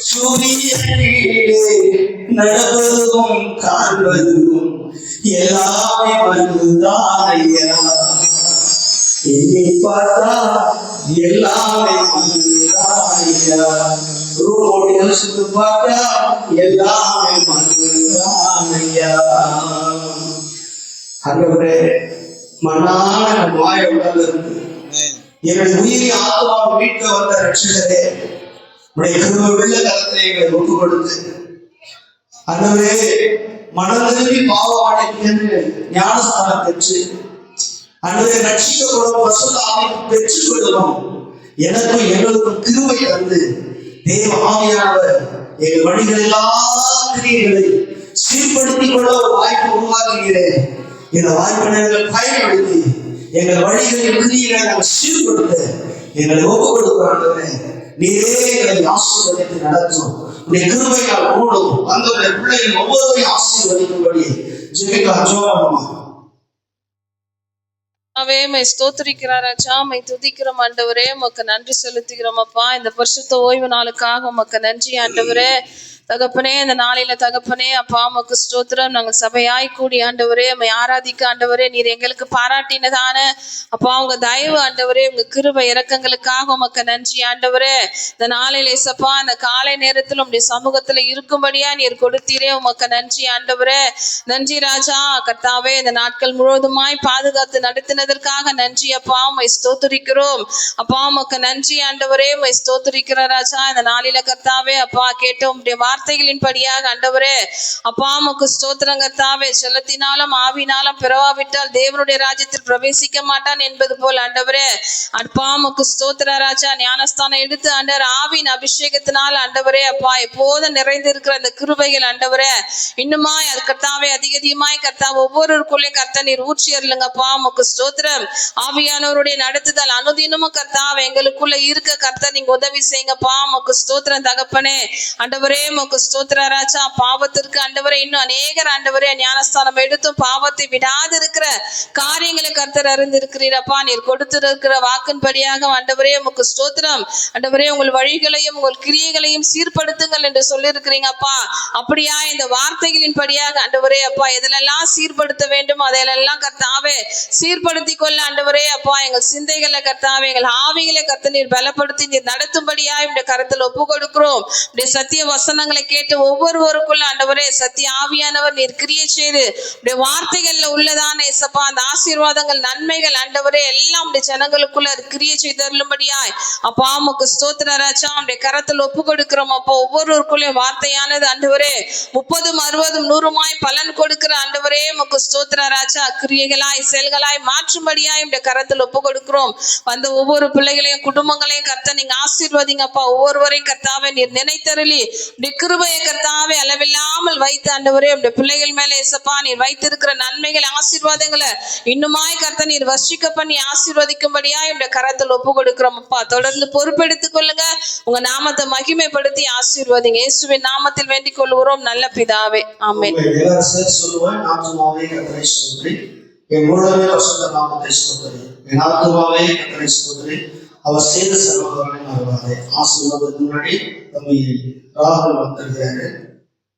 சூரியனிலே நடப்பதும் காண்பதும் எல்லாமே மண்ணுதானையா. எண்ணி பார்த்தா எல்லாமே மண்ணுதானையா. ரூமோடு யோசித்து பார்த்தா எல்லாமே மண்ணுதானையா. ஆண்டவரே, மண்ணான மாய உடல் இருக்கு என்னுடைய உயிரி ஆத்மாவை மீட்க வந்த ரட்சகரே, உடைய கிருபை உள்ள கரத்தை எங்களை ஒப்பு கொடுத்து ஆண்டவரே, மனம் திரும்பி பாவம் அடைந்து ஞானஸ்தானம் பெற்று ஆண்டவரே ரட்சிக்கப்படும் பரிசுத்த ஆவியை பெற்றுக் கொள்ளவும் எனக்கும் எங்களுக்கும் கிருபை தந்து தேவ ஆவியானவர் எங்கள் வழிகள் எல்லா கிரியைகளை சீர்படுத்திக் கொள்ள ஒரு வாய்ப்பு உருவாக்குகிறேன். இந்த வாய்ப்பை நாங்கள் பயன்படுத்தி எங்கள் வழிகளின் கிரியைகளை நாங்கள் சீர்படுத்த எங்களை ஒப்பு கொடுக்கிறாண்டவரே, நீரே எங்களை ஆசீர்வதித்து நடத்தும். உடைய கிருபையால் மூடும் அந்த பிள்ளைகள் ஒவ்வொருவரையும் ஆசீர்வதிக்கும்படி ஜெபிக்கலாம். ஜெபமா மை ஸ்தோத்திரிக்கிறார் ராஜா, மை துதிக்கிறோம் ஆண்டவரே, உமக்கு நன்றி செலுத்துகிறோம் அப்பா. இந்த பரிசுத்த ஓய்வு நாளுக்காக உமக்கு நன்றி ஆண்டவரே. தகப்பனே, இந்த நாளில தகப்பனே அப்பா உமக்கு ஸ்தோத்திரம். நாங்கள் சபையாய் கூடி ஆண்டவரே உம்மை ஆராதிக்க ஆண்டவரே, நீர் எங்களுக்கு பாராட்டினதான அப்பா உங்க தயவு ஆண்டவரே, உங்க கிருபை இரக்கங்களுக்காக உமக்கு நன்றி ஆண்டவரே. இந்த நாளில் ஏசப்பா இந்த காலை நேரத்தில் உம்முடைய சமூகத்துல இருக்கும்படியா நீர் கொடுத்தீரே, உமக்கு நன்றி ஆண்டவரே. நன்றி ராஜா. கர்த்தாவே, இந்த நாட்கள் முழுவதுமாய் பாதுகாத்து நடத்தினதற்காக நன்றி அப்பா, உம்மை ஸ்தோத்திரிக்கிறோம் அப்பா. உமக்கு நன்றி ஆண்டவரே, உம்மை ஸ்தோத்திரிக்கிற ராஜா. இந்த நாளில கர்த்தாவே அப்பா கேட்ட உம்முடைய வார்த்தைகளின் படியாக ஆண்டவரே அப்பா உமக்கு ஸ்தோத்திரம் கர்த்தாவே. செல்லத்தினாலும் ஆவினாலும் பிறவாவிட்டால் தேவனுடைய ராஜ்யத்தில் பிரவேசிக்க மாட்டான் என்பது போல் ஆண்டவரே அப்பா உமக்கு ஸ்தோத்திர ராஜா. ஞானஸ்தானம் எடுத்து ஆண்டவர் ஆவின் அபிஷேகத்தினால் ஆண்டவரே அப்பா எப்போதும் நிறைந்திருக்கிற அந்த கிருபைகள் ஆண்டவரே இன்னுமாய் அது கர்த்தாவே அதிகமாய் கர்த்தா ஒவ்வொருவருக்குள்ளேயும் கர்த்தா நீர் ஊற்றி அருளுங்கப்பா. உமக்கு ஸ்தோத்திரம். ஆவியானவருடைய நடத்துதல் அனுதினமும் கர்த்தாவே எங்களுக்குள்ள இருக்க கர்த்தா நீங்க உதவி செய்யுங்கப்பா. உமக்கு ஸ்தோத்திரம் தகப்பனே ஆண்டவரே. உமக்கு ஸ்தோத்திர ராஜா. பாவத்திற்கு ஆண்டவரே இன்னும் அநேகர் ஆண்டவரே ஞானஸ்தானம் எடுத்தும் பாவத்தை விடாது இருக்கிற காரியங்களை கர்த்தர் அறிந்திருக்கிறீரப்பா. நீர் கொடுத்திருக்கிற வாக்கின்படியாக ஆண்டவரே உமக்கு ஸ்தோத்திரம். ஆண்டவரே உங்கள் வழிகளையும் உங்கள் கிரியைகளையும் சீர்படுத்துங்கள் என்று சொல்லியிருக்கிறீங்கப்பா. அப்படியா இந்த வார்த்தைகளின் படியாக ஆண்டவரே அப்பா எதிலெல்லாம் சீர்படுத்த வேண்டும் அதையெல்லாம் கர்த்தாவே சீர்படுத்தி கொள்ள ஆண்டவரே அப்பா எங்கள் சிந்தைகளை கர்த்தாவே எங்கள் ஆவிகளை கர்த்த நீர் பலப்படுத்தி நீர் நடத்தும்படியா இந்த கருத்தில் ஒப்பு கொடுக்கிறோம். சத்திய வசனங்களை கேட்டு ஒவ்வொருவருக்குள்ள ஆண்டவரே சத்திய ஆவியானவர் நீர் கிரியை செய்து வார்த்தைகள்ல உள்ளதான ஏசப்பா அந்த ஆசீர்வாதங்கள் நன்மைகள் ஆண்டவரே எல்லாம் ஜனங்களுக்குள்ள கிரியை செய்தருளும்படியாய் அப்பா உமக்கு ஸ்தோத்திர ராஜா. உடைய கரத்தில் ஒப்பு கொடுக்கிறோம் அப்பா. ஒவ்வொருவருக்குள்ளேயும் வார்த்தையானது ஆண்டவரே 30, 60, 100 பலன் கொடுக்கிற ஆண்டவரே உமக்கு ஸ்தோத்திர ராஜா. கிரியைகளாய் செயல்களாய் மாற்றும்படியாய் உடைய கரத்தில் ஒப்பு கொடுக்கிறோம். வந்த ஒவ்வொரு பிள்ளைகளையும் குடும்பங்களையும் கர்த்தா நீங்க ஆசீர்வதிங்கப்பா. ஒவ்வொருவரையும் கர்த்தாவே நீர் நினைத்தருளி கிருபையை கர்த்தாவே அளவில்லாமல் வைத்து ஆண்டவரே உடைய பிள்ளைகள் மேல ஏசப்பா நீர் வைத்திருக்கிற நன்மைகள் ஆசீர்வாதங்களை இன்னுமாய் கர்த்தா நீர் வர்ஷிக்க பண்ணி ஆசீர்வதிக்கும்படியா உடைய கரத்தில் ஒப்பு கொடுக்கிறோம் அப்பா. தொடர்ந்து பொறுப்பெடுத்துக் கொள்ளுங்க. உங்க நாமத்தை மகிமைப்படுத்தி ஆசீர்வதிங்க. இயேசுவின் நாமத்தில் வேண்டிக் கொள்கிறோம் நல்ல பிதாவே, ஆமென். என் முழுவதுமே பரிசுத்த நாமத்தை ஸ்தோத்திரி. என் ஆத்துமாவே கர்த்தரை ஸ்தோத்திரி. அவர் செய்த சர்வகாரணை மறவாதே. ஆசீர்வாதத்துக்கு முன்னாடி தம்பி ராகுல் வந்திருக்கிறாரு.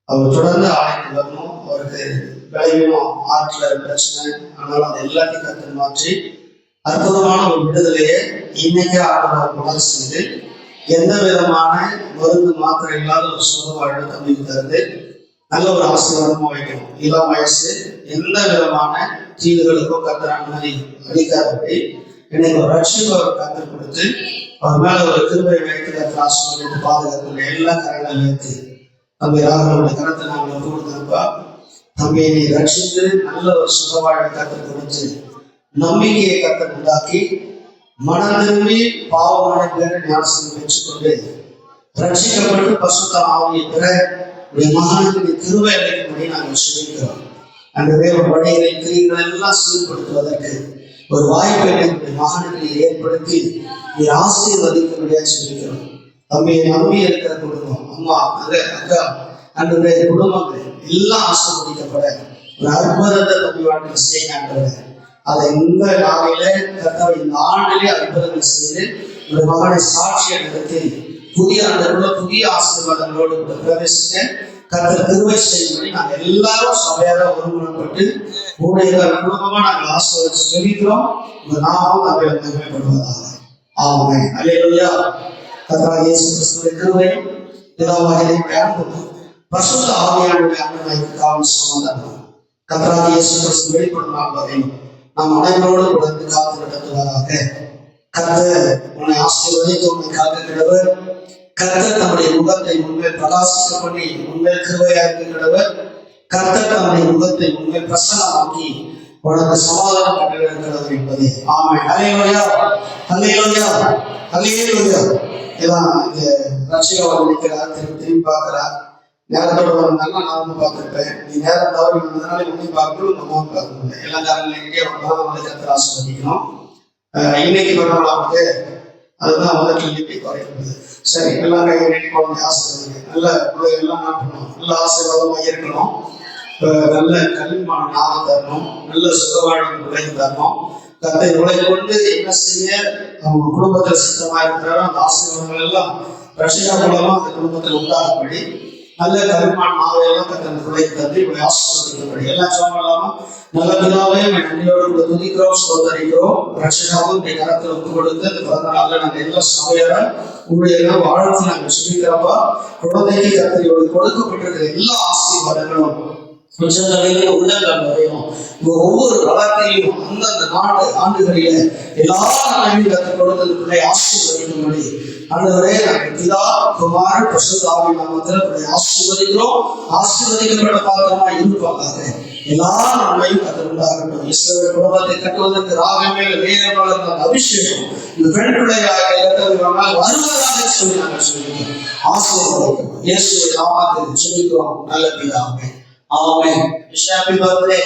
அவர் தொடர்ந்து ஆணைக்கு வரணும். அவருக்கு விளைவினும் ஆற்றில் பிரச்சனை, ஆனால் அது எல்லாத்தையும் கற்று மாற்றி அற்புதமான ஒரு விடுதலையை இன்னைக்கு ஆண்டவர் உணர செய்து எந்த விதமான மருந்து மாத்திரை இல்லாத ஒரு சுக வாழ்வு தம்பிக்கு தந்து நல்ல ஒரு ஆசீர்வாதமா வைக்கணும். இளம் வயசு எந்த விதமான தீவுகளுக்கும் கர்த்தர் அனுமதி அளிக்காதபடி இன்னைக்கு ஒரு ரட்சிப்பு அவர் கற்றுக் கொடுத்து அவர் மேல ஒரு கிருபை வைத்து ஆசீர்வதித்து பாதுகாத்து எல்லா கரங்களை வைத்து தம்பி ராகவனுடைய கரத்தை நாங்கள் ஒப்பு கொடுத்தப்பா. தம்பியை நீ ரட்சித்து நல்ல ஒரு சுகவாழ கத்தை கொடுத்து நம்பிக்கையை கத்தை உண்டாக்கி மனம் திரும்பி பாவமான பேரை ஞானசனம் பெற்றுக்கொண்டு ரட்சிக்கப்பட்டு பசுத்த ஆவியை பெற உடைய மகனுக்கு கிருபை அளிக்கும்படி நாங்கள் சொல்லிக்கிறோம். அந்த வேறு வழிகளை கிரிகளை எல்லாம் சீர்படுத்துவதற்கு ஒரு வாய்ப்பை என்னுடைய மகனுக்கு ஏற்படுத்தி நீ ஆசீர்வதிக்கும்படியா சொல்லிக்கிறோம். தம்பியை நம்பி இருக்கிற குடும்பம், அம்மா, அக்கா, அன்றைய குடும்பங்கள் எல்லாம் ஆசீர்வதிக்கப்பட ஒரு அற்புதத்தை தம்பி வாழ்க்கை செய்ய அதை இந்த நாளில கர்த்தாவை இந்த ஆண்டிலே அற்புதங்கள் செய்து ஒரு மகனை சாட்சியை நடத்தி புதிய ஆண்டுக்குள்ள புதிய ஆசீர்வாதங்களோடு கூட பிரவேசிக்க கர்த்தர் கிருபை செய்யும்படி நாங்கள் எல்லாரும் சபையாக ஒருமுறைப்பட்டு ஊழியர்கள் குடும்பமா நாங்கள் ஆசீர்வதிச்சு ஜெபிக்கிறோம். உங்க நாமும் நம்மை மகிமைப்படுவதாக. ஆமென். அல்லேலூயா. கர்த்தராகிய இயேசு கிறிஸ்துவின் கிருபையும் பிதாவாகிய அன்பும் பரிசுத்த ஆவியானவருடைய அன்பும் காவல் சமாதானம் கர்த்தராகிய இயேசு கிறிஸ்து வெளிப்படும் நாள் வரை நாம் அனைவரோடு கூட காத்து நடத்துவதாக. கர்த்தர் உன்னை ஆசீர்வதித்து உன்னை காக்குகிறவர். கர்த்தர் தம்முடைய முகத்தை உண்மை பிரகாசிக்க பண்ணி உண்மை கிருபையாக்குகிறவர். கர்த்தர் தம்முடைய முகத்தை உண்மை பிரசன்னமாக்கி உனக்கு சமாதானம் கட்டிருக்கிறது என்பதே. ஆமென். அல்லேலூயா. அல்லேலூயா. அல்லேலூயா. இதான் இந்த ரட்சிகவான் நிற்கிறார், திரும்பி பார்க்கிறார். நேரத்தோட வந்தாலும் நானும் பார்த்துருப்பேன். நீ நேரம் தவறி வந்ததுனால உன்னையும் பார்க்கணும், நம்மளும் பார்க்கணும். எல்லா காரணங்களும் எங்கே வந்தாலும் வந்து கர்த்தர் ஆசீர்வதிக்கணும். இன்னைக்கு வரவங்களுக்கு அதுதான் வந்து கிளிப்பி குறைக்கிறது. சரி, எல்லாம் கையை குழந்தை ஆசீர்வதிங்க. நல்ல பிள்ளைகள்லாம் நாட்டணும், நல்ல ஆசீர்வாதமாக இருக்கணும். நல்ல கல்விமான ஞாபகம் தரணும், நல்ல சுகவாழ்வு பிள்ளைங்க தரணும். கர்த்தர் இவளை கொண்டு என்ன செய்ய அவங்க குடும்பத்தில் சித்தமாக இருக்கிறாரோ அந்த ஆசீர்வாதங்கள் எல்லாம் ரட்சிகா மூலமா அந்த குடும்பத்தில் உண்டாகும்படி நல்ல கருமான நாவையெல்லாம் கத்தன் பிள்ளைக்கு தந்து இவளை ஆசீர்வதிக்கும்படி எல்லாம் சொல்லாம நல்ல பிதாவே நன்றியோடு கூட துதிக்கிறோம், சோதரிக்கிறோம். ரட்சிகாவும் இந்த கரத்தில் ஒப்பு கொடுத்து அந்த பிறந்த நாளில் நாங்கள் எல்லா சமையல ஊழியர்களும் வாழ்த்து நாங்கள் சொல்லிக்கிறப்பா. குழந்தைக்கு கத்தரியோடு கொடுக்கப்பட்டிருக்கிற எல்லா ஆசீர்வாதங்களும் உச்சந்தலையிலும் உள்ளங்கள் வரையும் ஒவ்வொரு வளர்க்கையிலும் அந்தந்த ஆண்டுகளில எல்லா நன்மையும் கற்றுக் கொடுத்ததுக்குள்ளே ஆசீர்வதிக்கும்படி ஆண்டவரே நாங்கள் பிதா குமாரன் பரிசுத்த ஆவி நாமத்தில் ஆசீர்வதிக்கிறோம். ஆசீர்வதிக்கப்பட்ட பாத்திரமா இருப்பாங்க. எல்லா நன்மையும் கற்றுக் உண்டாகட்டும். இஸ்ரவேல் குடும்பத்தை கட்டுவதற்கு ராகமேல வேறு அபிஷேகம் இந்த பெண் பிள்ளையாக வருவதாக சொல்லி நாங்கள் சொல்லிக்கிறோம். ஆசீர்வதிக்கிறோம். இயேசுவின் நாமத்தில் சொல்லிக்கிறோம். நல்ல பிதாவே. ஆமென். Happy birthday.